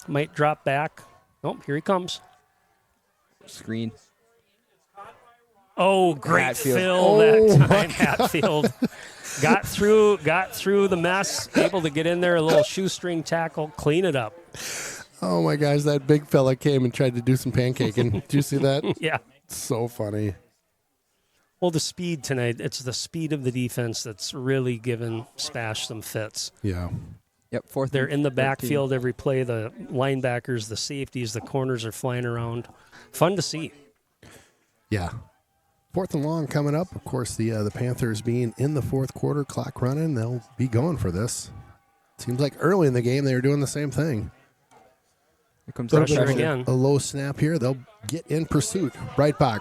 Might drop back. Nope, here he comes. screen. Oh, great Hatfield. fill that time, Hatfield. Got through the mess, able to get in there, a little shoestring tackle, clean it up. Oh, my gosh, that big fella came and tried to do some pancaking. Did you see that? Yeah. So funny. Well, the speed tonight, it's the speed of the defense that's really given Spash some fits. Yeah. Yep, 4th. They're and in the 13. backfield every play. The linebackers, the safeties, the corners are flying around. Fun to see. Yeah. 4th and long coming up. Of course, the Panthers being in the fourth quarter, clock running, they'll be going for this. Seems like early in the game they were doing the same thing. Here comes Pressure pressure again. A low snap here. They'll get in pursuit. Breitbach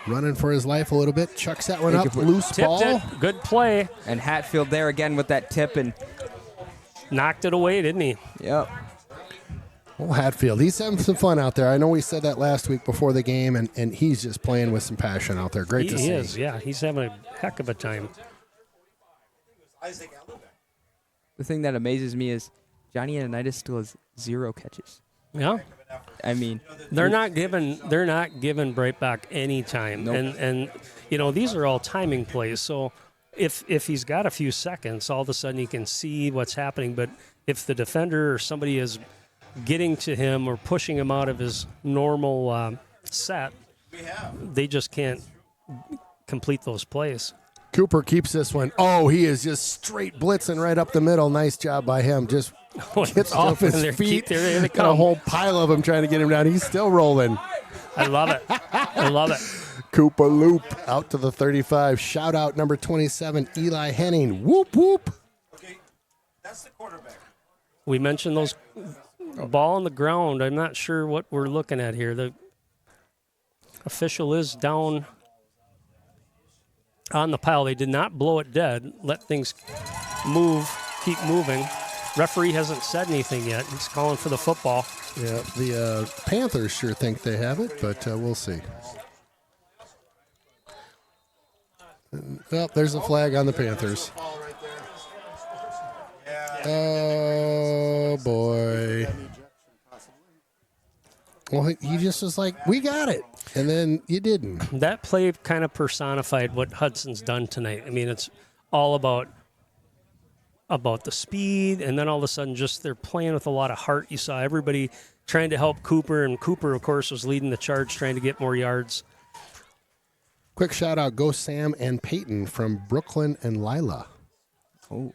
running for his life a little bit. Chucks that one They up. could put- Loose Tipped ball. it. Good play. And Hatfield there again with that tip, and Knocked it away, didn't he? yep. Well, Hatfield, he's having some fun out there. I know we said that last week before the game, and he's just playing with some passion out there. Great to He see. is, yeah. He's having a heck of a time. Isaac Ellenbeck. The thing that amazes me is Johnny Anitis still has 0 catches. Yeah. I mean, They're not giving Breitbach any time. Nope. And you know, these are all timing plays. So if he's got a few seconds, all of a sudden he can see what's happening. But if the defender or somebody is getting to him or pushing him out of his normal set, they just can't complete those plays. Cooper keeps this one. Oh, he is just straight blitzing right up the middle. Nice job by him. Just gets off his And they're- feet. there they Got a come. whole pile of them trying to get him down. He's still rolling. I love it. I love it. Cooper loop out to the 35. Shout out number 27, Eli Henning. Whoop, whoop. Okay, that's the quarterback. We mentioned those ball on the ground. I'm not sure what we're looking at here. The official is down on the pile. They did not blow it dead. Let things move, keep moving. Referee hasn't said anything yet. He's calling for the football. Yeah, the Panthers sure think they have it, but we'll see. Oh, there's a flag on the Panthers. Ball right there. Oh, boy. Well, he just was like, we got it. And then you didn't. That play kind of personified what Hudson's done tonight. I mean, it's all about the speed, and then all of a sudden just they're playing with a lot of heart. You saw everybody trying to help Cooper, and Cooper, of course, was leading the charge trying to get more yards. Quick shout out, go Sam and Peyton from Brooklyn and Lila. oh,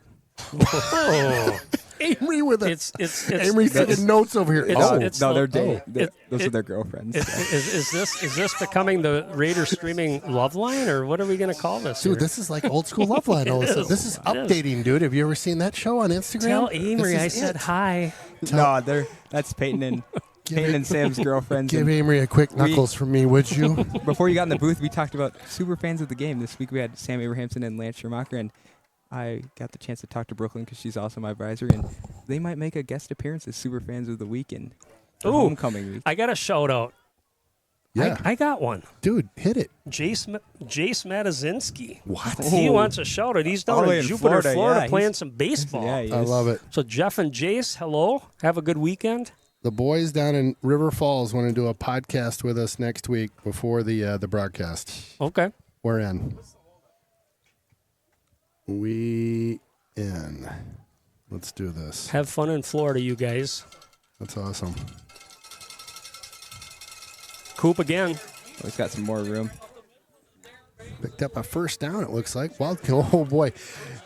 Oh, Amory with it. it's Amory's taking notes over here. it's- Oh, it's- no, they're oh, dating. it- Those it- are their girlfriends. Is this becoming the Raiders streaming love line, or what are we going to call this? dude, here? this is like old school love line. all of a sudden. is. This is It is. updating, dude. Have you ever seen that show on Instagram? Tell This Amory is I said it. hi. No, that's Peyton and Sam's girlfriends. Give and Amory a quick knuckles from me, would you? before you got in the booth, we talked about super fans of the game. This week we had Sam Abrahamson and Lance Schumacher, and I got the chance to talk to Brooklyn because she's also my advisor, and they might make a guest appearance as super fans of the weekend. Ooh. Homecoming week. I got a shout out. Yeah, I got one. dude, hit it. Jace Matazinski. What? He wants a shout out. He's All down the way in in Jupiter, Florida, Florida, yeah, playing he's- some baseball. Yeah, he I is. love it. So Jeff and Jace, hello. Have a good weekend. The boys down in River Falls want to do a podcast with us next week before the broadcast. Okay. We're in. We in. Let's do this. Have fun in Florida, you guys. That's awesome. Coop again. Oh, he's got some more room. Picked up a first down, it looks like. Well, oh boy.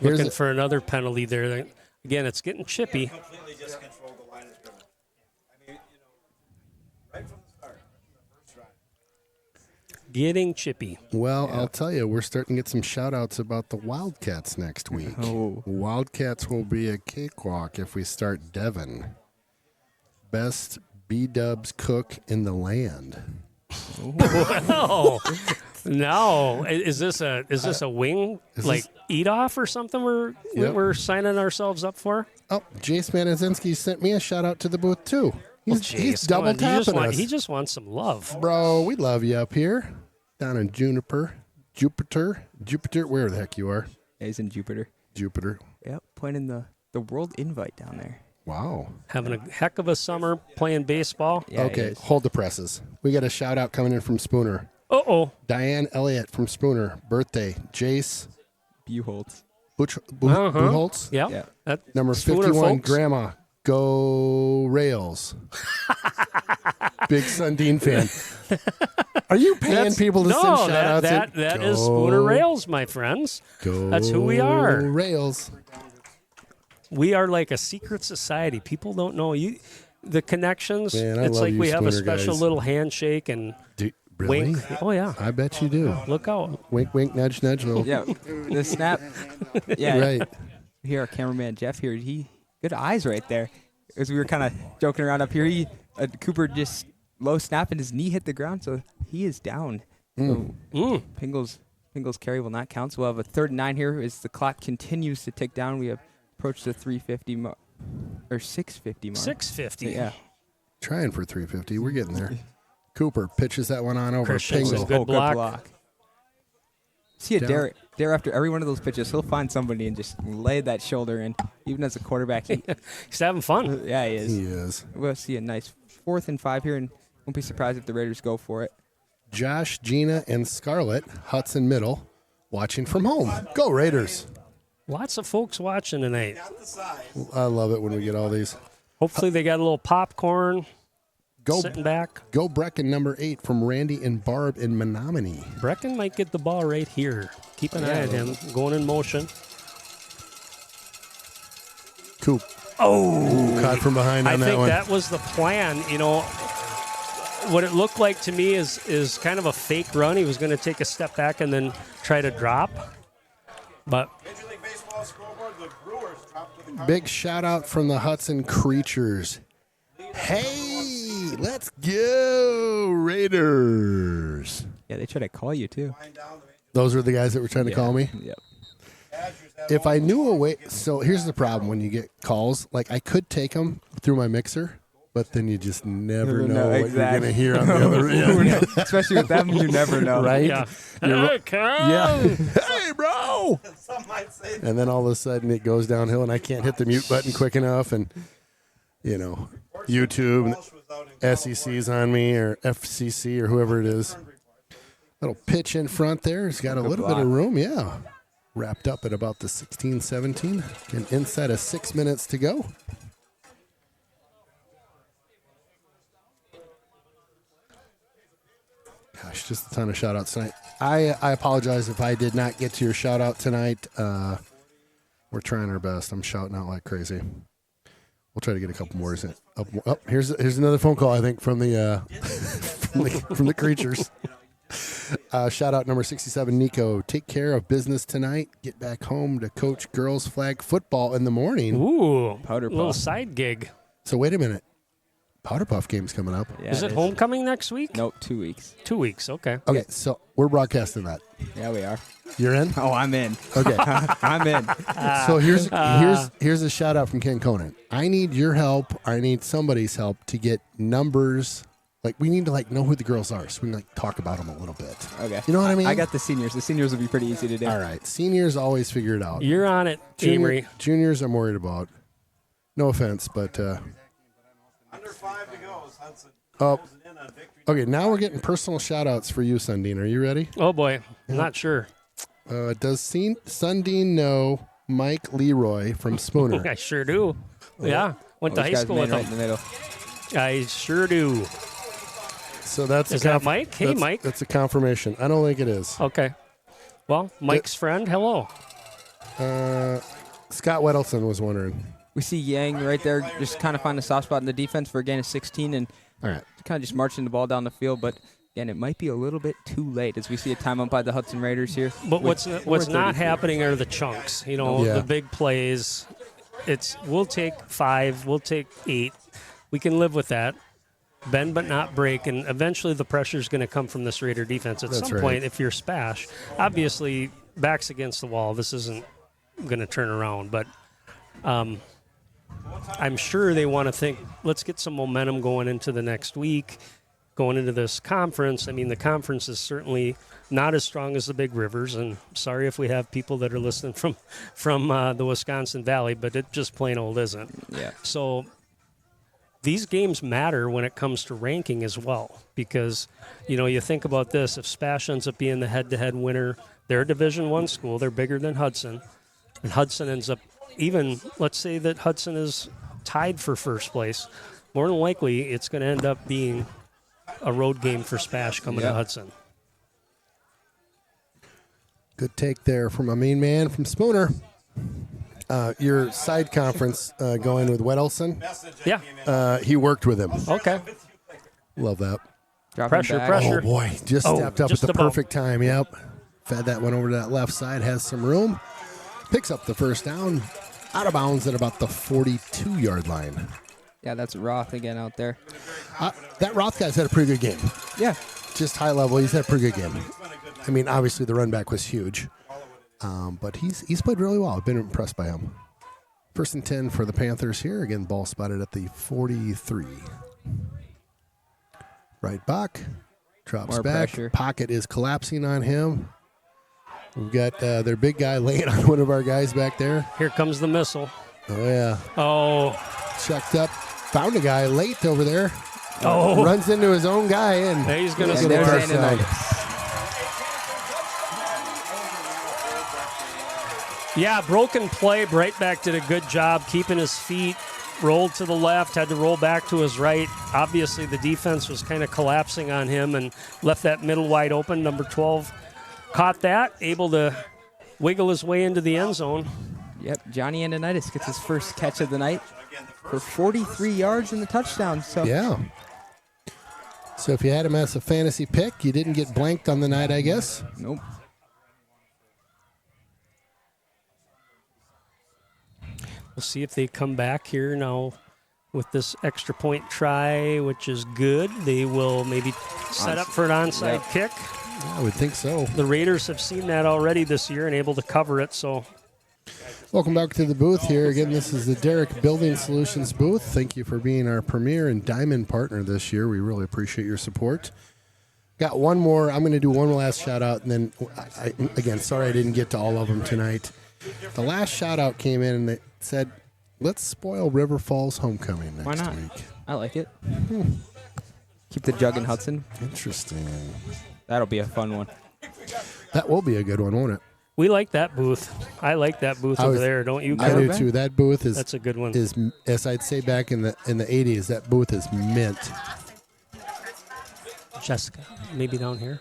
Here's Looking for another penalty there. Again, it's getting chippy. Completely just controlled the line of scrimmage. I mean, right from the start, the first drive. Getting chippy. Well, I'll tell you, we're starting to get some shout-outs about the Wildcats next week. Oh. Wildcats will be a cakewalk if we start Devin. Best B-dubs cook in the land. Well, no. Is this a wing eat off or something we're signing ourselves up for? Oh, Jace Manizinski sent me a shout out to the booth too. He's Jace, double come on. tapping us. He just wants some love. Bro, we love you up here. Down in Jupiter, where the heck you are. He's in Jupiter. Jupiter. Yep, pointing the world invite down there. Wow. Having a heck of a summer playing baseball. Yeah, he Okay, is. hold the presses. We got a shout out coming in from Spooner. Uh-oh. Diane Elliott from Spooner. Birthday. Jace Buchholz. Buchholz. Yeah. Yeah. That Number Spooner 51, folks. Grandma. Go Rails. Big Sundin fan. Are you paying people to send shout outs? That is Spooner Rails, my friends. That's who we are. Rails. We are like a secret society. People don't know the connections. Man, I it's love like you we have a Spooner special guys. little handshake and Really? wink. Oh yeah. I bet you do. Look out. Wink, wink, nudge, nudge. No. Yeah, the snap. Yeah, Right. Here, our cameraman Jeff here. He good eyes right there. As we were kind of joking around up here, Cooper just low snap and his knee hit the ground, so he is down. So Pingle's carry will not count. So we'll have a 3rd and 9 here as the clock continues to tick down. We have approached the 350 mark or 650 mark. 650. Yeah. Trying for 350. We're getting there. Cooper pitches that one on over. Christian's Pingle. good block. See a Down. dare after every one of those pitches, he'll find somebody and just lay that shoulder in. Even as a quarterback, He's having fun. yeah, he is. He is. We'll see a nice 4th and 5 here, and won't be surprised if the Raiders go for it. Josh, Gina, and Scarlett, Hudson Middle, watching from home. Go Raiders. Lots of folks watching tonight. Got the size. I love it when we get all these. Hopefully they got a little popcorn Go, sitting back. go Brecken, number 8 from Randy and Barb in Menominee. Brecken might get the ball right here. Keep an eye at him. Going in motion. Coop. Oh, Caught from behind on I that think one. that was the plan. You know, what it looked like to me is kind of a fake run. He was going to take a step back and then try to drop. But Major League Baseball scoreboard, the Brewers dropped to the Big shout out from the Hudson Creatures. Hey, let's go Raiders. Yeah, they try to call you too. Those were the guys that were trying to call me. Yep. If I knew a way, so here's the problem when you get calls. Like I could take them through my mixer, but then you just never know what you're gonna hear on the other end. Especially with them, you never know. Right? yeah, Yeah. Hey, bro. Some might say And then all of a sudden it goes downhill, and I can't hit the mute button quick enough, and YouTube and SEC's on me or FCC or whoever it is. Little pitch in front there. It's got a little bit of room. Yeah. Wrapped up at about the 16-17 and inside of 6 minutes to go. Gosh, just a ton of shout outs tonight. I apologize if I did not get to your shout out tonight. We're trying our best. I'm shouting out like crazy. We'll try to get a couple more. Oh, here's another phone call, I think, from the from the creatures. Shout out number 67, Nico. Take care of business tonight. Get back home to coach girls flag football in the morning. Ooh, Powder little puff. side gig. So wait a minute. Powder Puff game's coming up. Yeah, Is it homecoming next week? Nope, 2 weeks. 2 weeks. Okay. Okay, so we're broadcasting that. Yeah, we are. You're in? Oh, I'm in. Okay. I'm in. So here's a shout out from Ken Conan. I need your help. I need somebody's help to get numbers. Like we need to know who the girls are, so we can talk about them a little bit. Okay. You know what I mean? I got the seniors. The seniors will be pretty easy to do. All right. Seniors always figure it out. You're on it, Amory. Juniors I'm worried about. No offense, but under 5 to go. Hudson oh, closing in on victory. okay. Now we're getting personal shout outs for you, Sundin. Are you ready? Oh boy, I'm not sure. Does Sundin know Mike Leroy from Spooner? I sure do. Yeah, went to This high guy's school man with right him. in the middle. I sure do. So that's Is that Mike? Hey, Mike. That's a confirmation. I don't think it is. Okay. Well, Mike's friend, hello. Scott Weddleton was wondering. We see Yang right there just kind of find a soft spot in the defense for a gain of 16 and All right. kind of just marching the ball down the field. But, again, it might be a little bit too late as we see a timeout by the Hudson Raiders here. But with what's not 4:33. happening are the chunks. Yeah. The big plays. We'll take 5, we'll take 8. We can live with that. bend but not break, and eventually the pressure is going to come from this Raider defense at That's some right. point. If you're Spash, obviously backs against the wall, this isn't going to turn around, but I'm sure they want to think, let's get some momentum going into the next week, going into this conference. I mean, the conference is certainly not as strong as the Big Rivers, and sorry if we have people that are listening from the Wisconsin Valley, but it just plain old isn't. Yeah. So these games matter when it comes to ranking as well, because, you think about this. If Spash ends up being the head-to-head winner, they're a Division I school. They're bigger than Hudson. And Hudson ends up even, let's say that Hudson is tied for first place. More than likely, it's going to end up being a road game for Spash coming to Hudson. Good take there from my main man from Spooner. Your side conference going with Wedelson. Yeah. He worked with him. Okay. Love that. Dropping Pressure, back. pressure. Oh, boy. Just Oh, stepped up just at the about. perfect time. Yep. Fed that one over to that left side. Has some room. Picks up the first down. Out of bounds at about the 42-yard line. Yeah, that's Roth again out there. That Roth guy's had a pretty good game. Yeah. Just high level. He's had a pretty good game. I mean, obviously the run back was huge. But he's played really well. I've been impressed by him. First and 10 for the Panthers here. Again, ball spotted at the 43. Right back. Drops More back. pressure. Pocket is collapsing on him. We've got their big guy laying on one of our guys back there. Here comes the missile. Oh, yeah. Oh. Checked up. Found a guy late over there. Oh. Runs into his own guy and He's going to Yeah, score. there's first down. Yeah, broken play. Breitbach did a good job keeping his feet, rolled to the left, had to roll back to his right. Obviously, the defense was kind of collapsing on him and left that middle wide open. Number 12 caught that, able to wiggle his way into the end zone. Yep. Johnny Antonitis gets his first catch of the night for 43 yards and the touchdown. So Yeah. So if you had him as a fantasy pick, you didn't get blanked on the night, I guess. Nope. We'll see if they come back here now with this extra point try, which is good. They will maybe set up for an onside kick. I would think so. The Raiders have seen that already this year and able to cover it, so Welcome back to the booth here. Again, this is the Derrick Building Solutions booth. Thank you for being our premier and diamond partner this year. We really appreciate your support. Got one more. I'm going to do one last shout out, and then, again, sorry I didn't get to all of them tonight. The last shout out came in and it said, let's spoil River Falls homecoming next Why not? week. I like it. Keep the jug in Hudson. Interesting. That'll be a fun one. That will be a good one, won't it? we like that booth. I like that booth over there, don't you? I Never do been. too. That booth is That's a good one. Is, as I'd say back in the 80s, that booth is mint. Jessica, maybe down here.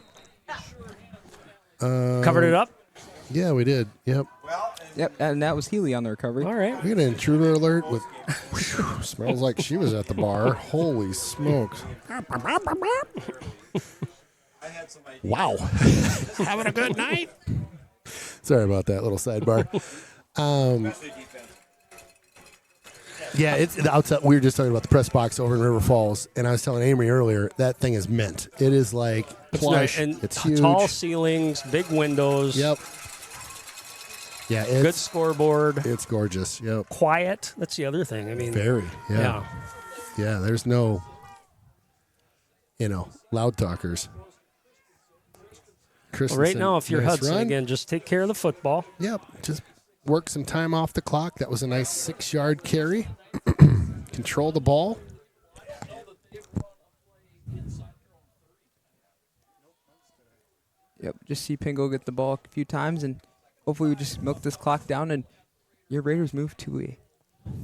Covered it up. Yeah, we did. Yep. Yep, and that was Healy on the recovery. All right. We got an intruder alert with smells like she was at the bar. Holy smokes. Wow. Having a good night. Sorry about that little sidebar. Yeah, it's the outside. We were just talking about the press box over in River Falls, and I was telling Amory earlier that thing is mint. It is like plush. And It's huge. tall ceilings, big windows. Yep. Yeah, Good it's scoreboard. it's gorgeous. Yep. Quiet. That's the other thing. I mean, Very. yeah. Yeah, there's no, loud talkers. Well, right now, if you're nice Hudson, run. again, just take care of the football. Yep, just work some time off the clock. That was a nice 6-yard carry. Control the ball. Yep, just see Pingo get the ball a few times, and hopefully we just milk this clock down, and your Raiders move to a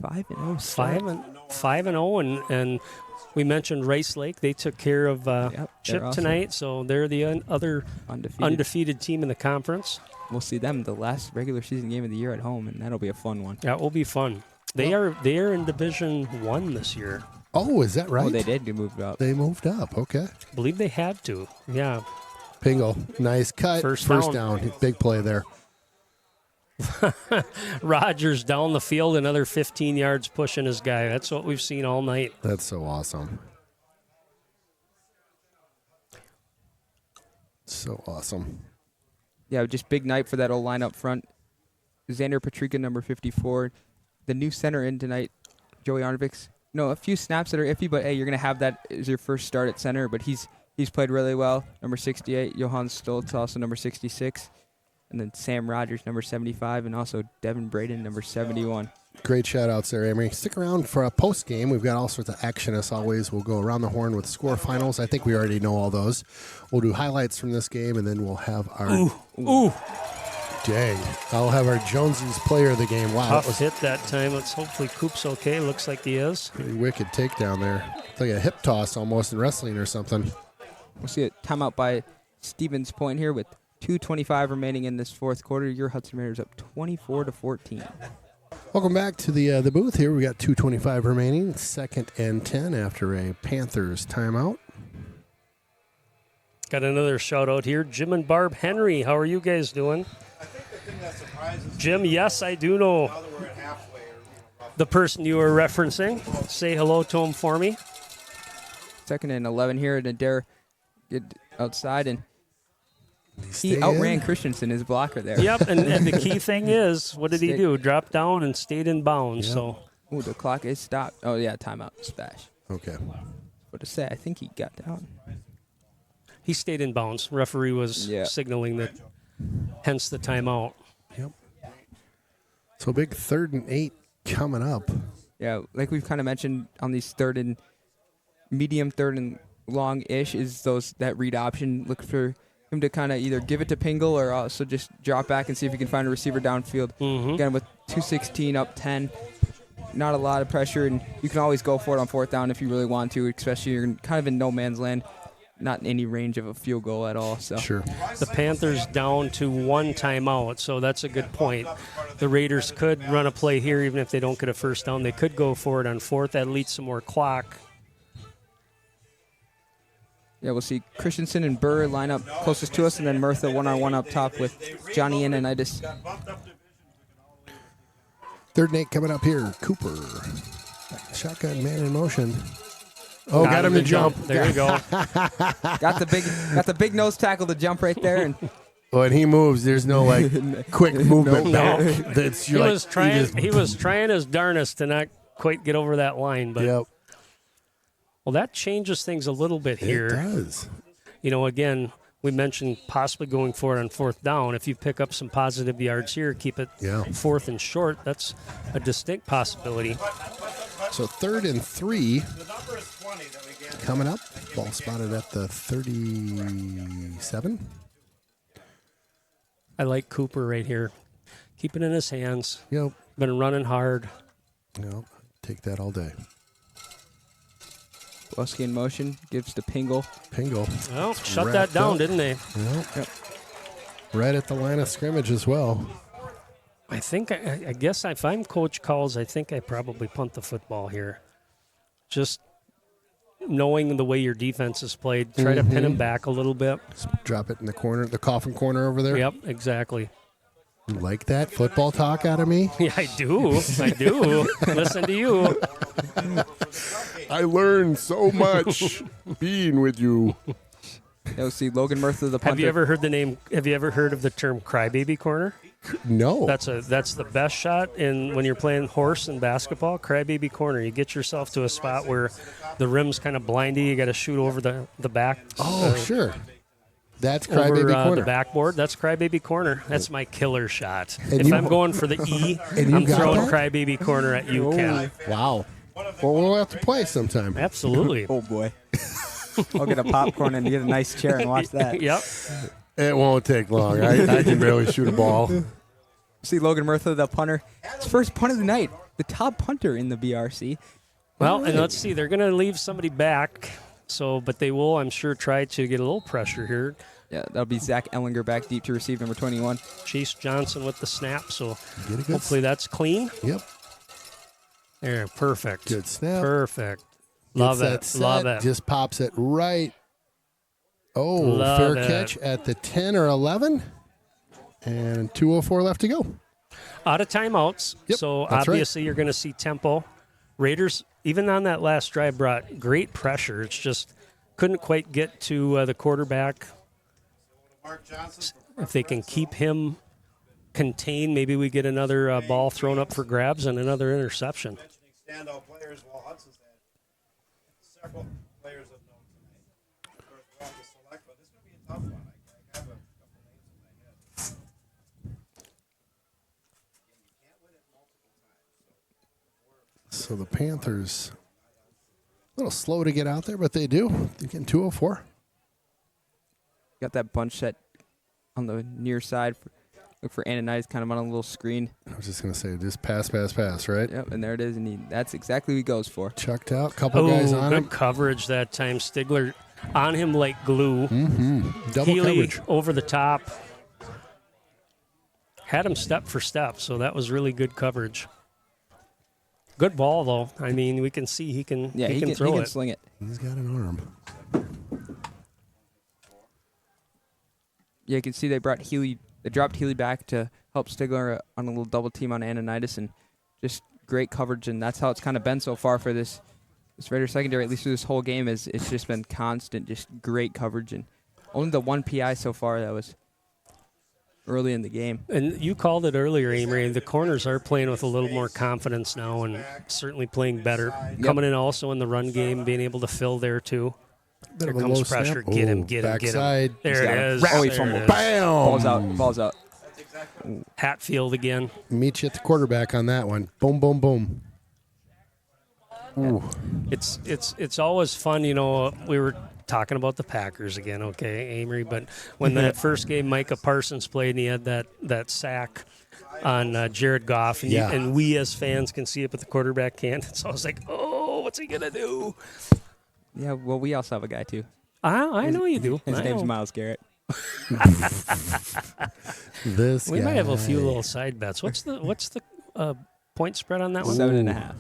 5-0 start. 5-0, and we mentioned Rice Lake. They took care of they're Chip awesome. tonight, so they're the other undefeated team in the conference. We'll see them the last regular season game of the year at home, and that'll be a fun one. That will be fun. They are in Division 1 this year. Oh, is that right? Oh, they did move up. They moved up. Okay. I believe they had to. Yeah. Pingle, nice cut. First down. Big play there. Rogers down the field, another 15 yards pushing his guy. That's what we've seen all night. That's so awesome. So awesome. Yeah, just big night for that old line up front. Xander Patrika, number 54. The new center in tonight, Joey Arnovics. A few snaps that are iffy, but hey, you're going to have that as your first start at center. But he's played really well. Number 68, Johan Stoltz, also number 66. And then Sam Rogers, number 75, and also Devin Braden, number 71. Great shout-outs there, Emery. Stick around for a post-game. We've got all sorts of action, as always. We'll go around the horn with score finals. I think we already know all those. We'll do highlights from this game, and then we'll have our... Ooh. Dang. I'll have our Jonesy's player of the game. Wow. Tough hit that time. Let's hopefully Coop's okay. Looks like he is. Pretty wicked takedown there. It's like a hip toss almost in wrestling or something. We'll see a timeout by Stevens Point here with 2:25 remaining in this fourth quarter. Your Hudson Mariners up 24-14. Welcome back to the booth here. We got 2:25 remaining. 2nd and 10 after a Panthers timeout. Got another shout out here. Jim and Barb Henry. How are you guys doing? Jim, yes, I do know the person you were referencing. Say hello to him for me. 2nd and 11 here, and Adair get outside, and he Stay outran in. Christensen, his blocker there. Yep, and the key thing is, what did he do? Drop down and stayed in bounds. Yep. So Ooh, the clock is stopped. Oh, yeah, timeout, Spash. Okay. What to say? I think he got down. he stayed in bounds. Referee was Yeah. signaling that, hence the timeout. Yep. So big 3rd and 8 coming up. Yeah, like we've kind of mentioned on these medium third and long-ish is that read option. Look for him to kind of either give it to Pingle or also just drop back and see if he can find a receiver downfield. Again, with 2:16 up 10, not a lot of pressure, and you can always go for it on 4th down if you really want to, especially you're kind of in no man's land, not in any range of a field goal at all. So Sure. The Panthers down to 1 timeout, so that's a good point. The Raiders could run a play here even if they don't get a first down. They could go for it on 4th. That leads some more clock. yeah, we'll see Christensen and Burr line up closest to us, and then Murtha one-on-one up top with Johnny Anitis. 3rd and 8 coming up here. Cooper. Shotgun man in motion. Oh, got him to jump. There you go. Got the big nose tackle to jump right there, and When he moves, there's no quick movement back. That's He was trying his darnest to not quite get over that line, but Yep. well, that changes things a little bit here. It does. Again, we mentioned possibly going for it on 4th down. If you pick up some positive yards here, keep it Yeah. 4th and short, that's a distinct possibility. So 3rd and 3 coming up. Ball spotted at the 37. I like Cooper right here. Keep it in his hands. Yep. Been running hard. Yep. Take that all day. Boski in motion, gives to Pingle. Pingle. Well, shut that Wrapped down, up. didn't they? Yep. Right at the line of scrimmage as well. I think, I guess if I'm Coach Calls, I think I probably punt the football here. Just knowing the way your defense is played, try to pin him back a little bit. Just drop it in the corner, the coffin corner over there. Yep, exactly. You like that football talk out of me? Yeah, I do. I do. Listen to you. I learned so much being with you. You'll see Logan Murtha, the punter. Have you ever heard of the term crybaby corner? No. That's the best shot when you're playing horse in basketball. Crybaby corner. You get yourself to a spot where the rim's kind of blindy. You got to shoot over the back. Oh, sure. That's Over crybaby corner. the backboard. That's crybaby corner. That's my killer shot. And If you- I'm going for the E, And you I'm got throwing that? crybaby corner at you, Ken. Wow. Well, we'll have to play sometime. Absolutely. Oh, boy. I'll get a popcorn and get a nice chair and watch that. Yep. It won't take long. I can barely shoot a ball. See Logan Murtha, the punter. His first punt of the night. The top punter in the BRC. Well, and let's see. They're going to leave somebody back. But they will, I'm sure, try to get a little pressure here. Yeah, that'll be Zach Ellinger back deep to receive number 21. Chase Johnson with the snap. So Get a good hopefully that's clean. Yep. There, perfect. Good snap. Perfect. Love Gets it. that Love set, it. Just pops it right. Oh, Love fair it. catch at the 10 or 11. And 2:04 left to go. Out of timeouts. Yep, So that's right. obviously you're going to see tempo. Raiders, even on that last drive, brought great pressure. It's just couldn't quite get to the quarterback. Mark Johnson. If they can keep him contained, maybe we get another ball thrown up for grabs and another interception. Mentioning standout players, while Hudson's had several players of note tonight. Of course, we'll have to select, but this is going to be a tough one. I have a couple names in my head. Again, you can't win it multiple times. So the Panthers, a little slow to get out there, but they do. They're getting 204. Got that bunch set on the near side. Look for Ananias kind of on a little screen. I was just going to say, just pass, right? Yep, and there it is. And that's exactly what he goes for. Chucked out, couple guys on good him. coverage that time. Stigler on him like glue. Double Healy coverage. over the top. Had him step for step, so that was really good coverage. Good ball, though. I mean, we can see he can, Yeah, he he can throw he can it. sling it. He's got an arm. Yeah, you can see they brought Healy. They dropped Healy back to help Stigler on a little double team on Ananias, and just great coverage. And that's how it's kind of been so far for this Raider secondary, at least through this whole game. Is it's just been constant, just great coverage, and only the one PI so far that was early in the game. And you called it earlier, Amory. The corners are playing with a little more confidence now and certainly playing better. Coming in also in the run game, being able to fill there, too. Bit Here of a comes low pressure. snap. Get him, Ooh, get him, get him. backside. There it is. Oh, he There fumbled. it is. Bam! Balls out. Hatfield again. Meet you at the quarterback on that one. Boom, boom, boom. Ooh. It's always fun, you know. We were talking about the Packers again, okay, Amory. But when that first game Micah Parsons played and he had that sack on Jared Goff, and, Yeah. and we as fans can see it, but the quarterback can't. So I was like, oh, what's he gonna do? Yeah, well, we also have a guy too. I know you do. His I name's know. Myles Garrett. This We guy. might have a few little side bets. What's the point spread on that one? 7.5.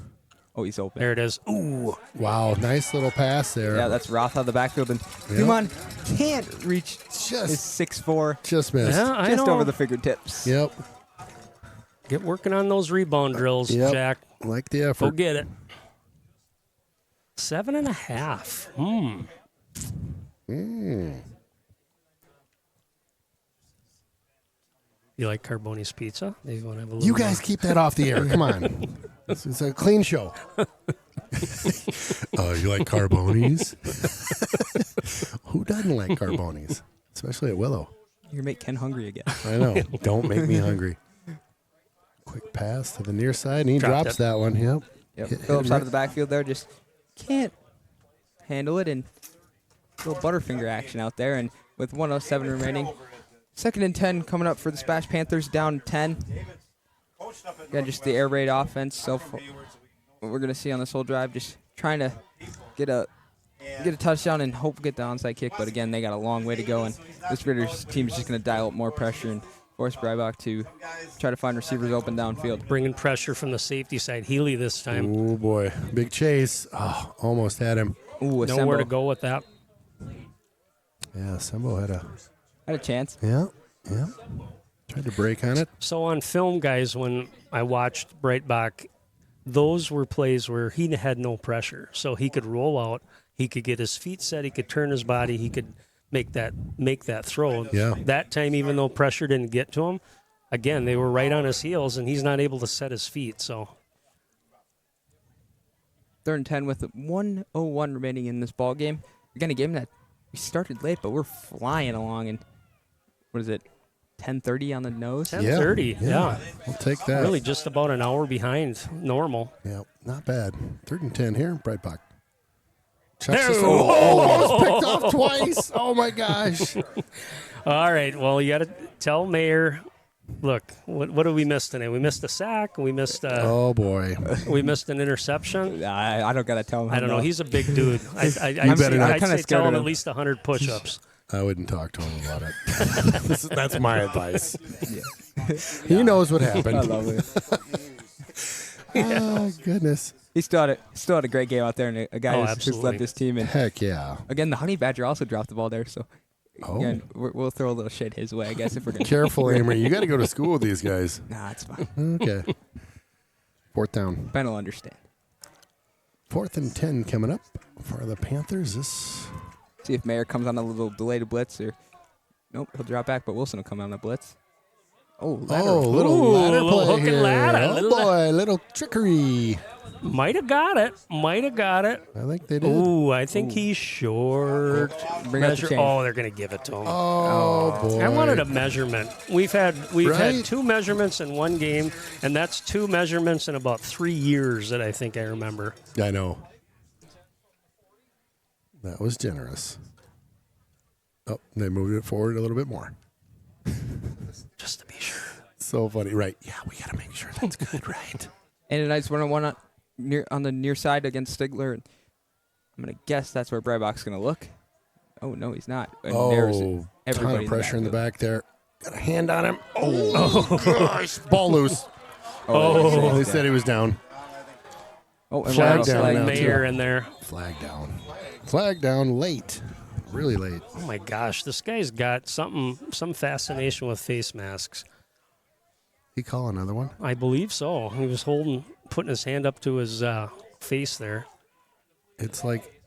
Oh, he's open. There it is. Ooh, Wow, nice little pass there. Yeah, that's Roth out of the backfield, and Yep. Dumont can't reach his Just, 6'4", just missed. yeah, I just know. over the fingertips. Yep. Get working on those rebound drills, Yep. Jack. Like the Go effort. get it. 7.5. You like Carboni's pizza? Maybe you want to have a little You guys keep that off the air. Come on. It's a clean show. You like Carbonis? Who doesn't like Carbonis? Especially at Willow. You're gonna make Ken hungry again. I know. Don't make me hungry. Quick pass to the near side, and he Dropped drops it. that one. Yep. Yep. Hit Phillips him out right- of the backfield there, just can't handle it, and little Butterfinger action out there. And with 1:07 remaining, 2nd and 10 coming up for the Splash Panthers, down 10. Again, just the air raid offense. So what we're gonna see on this whole drive, just trying to get a touchdown and hope get the onside kick. But again, they got a long way to go, and this Raiders team is just gonna dial up more pressure and force Breibach to try to find receivers open downfield. bringing pressure from the safety side. Healy this time. Oh, boy. Big chase. Oh, almost had him. Ooh, Nowhere to Asembo go with that. Yeah, Sembo had had a chance. Yeah. Tried to break on it. So on film, guys, when I watched Breitbach, those were plays where he had no pressure. So he could roll out, he could get his feet set, he could turn his body, he could make that throw. Yeah. That time, even though pressure didn't get to him, again, they were right on his heels, and he's not able to set his feet. So 3rd and 10 with 1:01 remaining in this ball game. Again, a game that we started late, but we're flying along. And what is it, 10:30 on the nose? 10:30, yeah. I'll take that. Really just about an hour behind normal. Yeah, not bad. 3rd and 10 here, Breitbach. There- Almost picked off twice. Oh, my gosh. All right, well, you got to tell Mayor, look, what did we miss today? We missed a sack. We missed Oh, boy. we missed an interception. I don't got to tell him. I don't know. He's a big dude. I'd better say, not. I'd Kinda say scared tell of him him. at least 100 push-ups. I wouldn't talk to him about it. That's my advice. He knows what happened. I love it. Oh, goodness. He still had a great game out there, and a guy Oh, who's absolutely. led this team. And Heck yeah. again, the Honey Badger also dropped the ball there. So Oh. again, we'll throw a little shade his way, I guess, if we're gonna. Careful, Amory. You got to go to school with these guys. Nah, it's fine. Okay. 4th down. Ben will understand. 4th and 10 coming up for the Panthers. See if Mayer comes on a little delayed blitz or Nope, he'll drop back, but Wilson will come on the blitz. Oh, Oh, lateral. little Ooh, ladder little play hook and here. ladder, Oh, little boy, little trickery. Might have got it. Might have got it. I think they did. Ooh, I think he's short. Bring out the chain. Oh, they're going to give it to him. Oh, boy. I wanted a measurement. We've had Right? 2 measurements in one game, and that's 2 measurements in about 3 years that I think I remember. I know. That was generous. Oh, they moved it forward a little bit more. Just to be sure. So funny. Right. Yeah, we got to make sure that's good, right? And a nice one-on-one on the near side against Stigler. I'm going to guess that's where Breibach's going to look. Oh, no, he's not. And there's Oh, ton everybody of pressure in the backfield. back there. Got a hand on him. Oh, gosh. Ball loose. Oh, They said he was down. Oh, and Flag Reynolds down flag now, too. Mayor in there. Flag down. Flag down late. Really late. Oh my gosh, this guy's got some fascination with face masks. He call another one? I believe so. He was putting his hand up to his face there. It's like,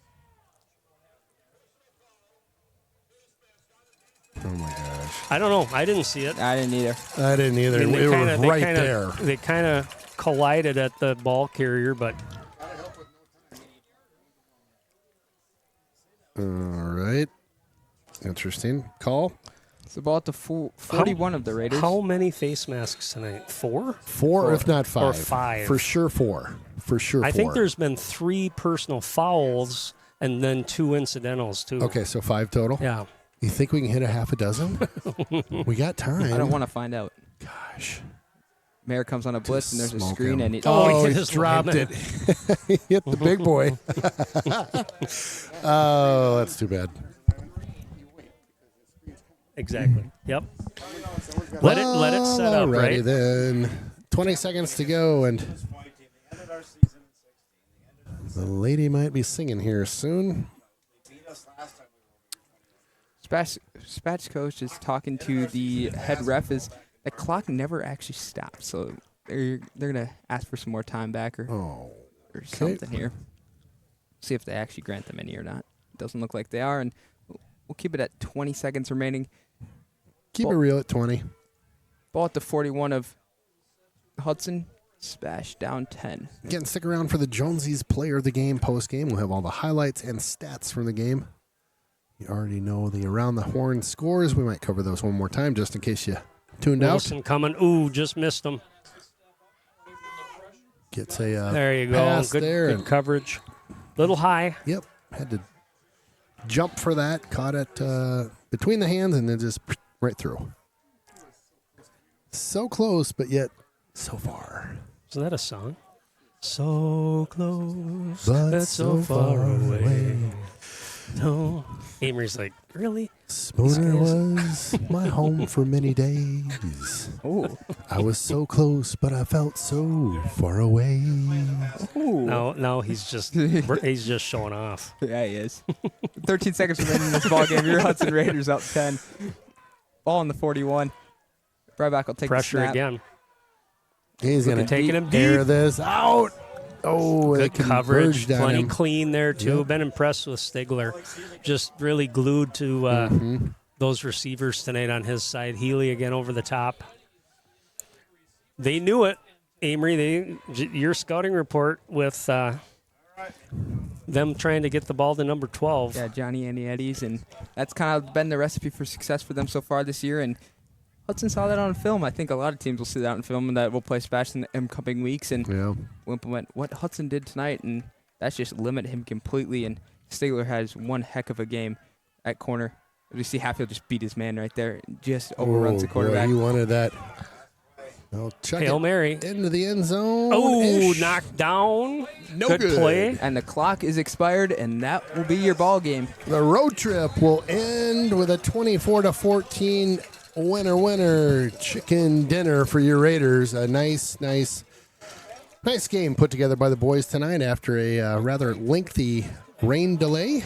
oh my gosh. I don't know. I didn't see it. I didn't either. I didn't either. I mean, It was right there. They kind of collided at the ball carrier, but All right. Interesting. Call. It's the ball at the 41 of the Raiders. how many face masks tonight? 4? Four, if not five. Or 5. For sure 4. For sure 4. I think there's been 3 personal fouls and then 2 incidentals too. Okay, so 5 total? Yeah. You think we can hit a half a dozen? We got time. I don't want to find out. Gosh. Mayor comes on a blitz and there's a smoke screen him. and he Oh, Oh, he hit he his dropped lineman. it. He hit the big boy. Oh, that's too bad. Exactly. Yep. Let it set up, Alrighty right? then. 20 seconds to go, and the lady might be singing here soon. Spatch coach is talking to the head ref. Is the clock never actually stops, so they're gonna ask for some more time back or Oh, something here. See if they actually grant them any or not. Doesn't look like they are, and we'll keep it at 20 seconds remaining. keep it real at 20. Ball at the 41 of Hudson. Spash down 10. Again, stick around for the Jonesies player of the game post game. We'll have all the highlights and stats from the game. You already know the around the horn scores. We might cover those one more time just in case you tuned Wilson coming. Ooh, just missed him. out. Gets a There you go. pass Good, there. good And, coverage. Little high. yep, had to jump for that. Caught it between the hands and then just right through. So close, but yet so far. Isn't that a song? So close, But so far away. No. Amory's like, really? Spooner was my home for many days. Oh, I was so close, but I felt so far away. Now he's just showing off. yeah, he is. 13 seconds remaining in this ball game. Your Hudson Raiders up 10. Ball in the 41. Breibach will take Pressure the snap. again. He's going to Taking him air deep. this out. Oh, Good it coverage, converged on plenty him. clean there too. Yep. Been impressed with Stigler, just really glued to those receivers tonight on his side. Healy again over the top. They knew it, Amory. Your scouting report with them trying to get the ball to number 12. Yeah, Johnny Anniettes, and that's kind of been the recipe for success for them so far this year. And Hudson saw that on film. I think a lot of teams will see that on film, and that will play Spash in the incoming weeks and Yeah. will implement what Hudson did tonight, and that's just limit him completely. And Stigler has one heck of a game at corner. We see Hatfield just beat his man right there, just overruns the quarterback. Boy, he wanted that. I'll chuck Hail it Mary. into the end zone. Oh, knocked down. No good good. play. And the clock is expired, and that will be your ball game. The road trip will end with a 24-14 winner chicken dinner for your Raiders. A nice game put together by the boys tonight after a rather lengthy rain delay.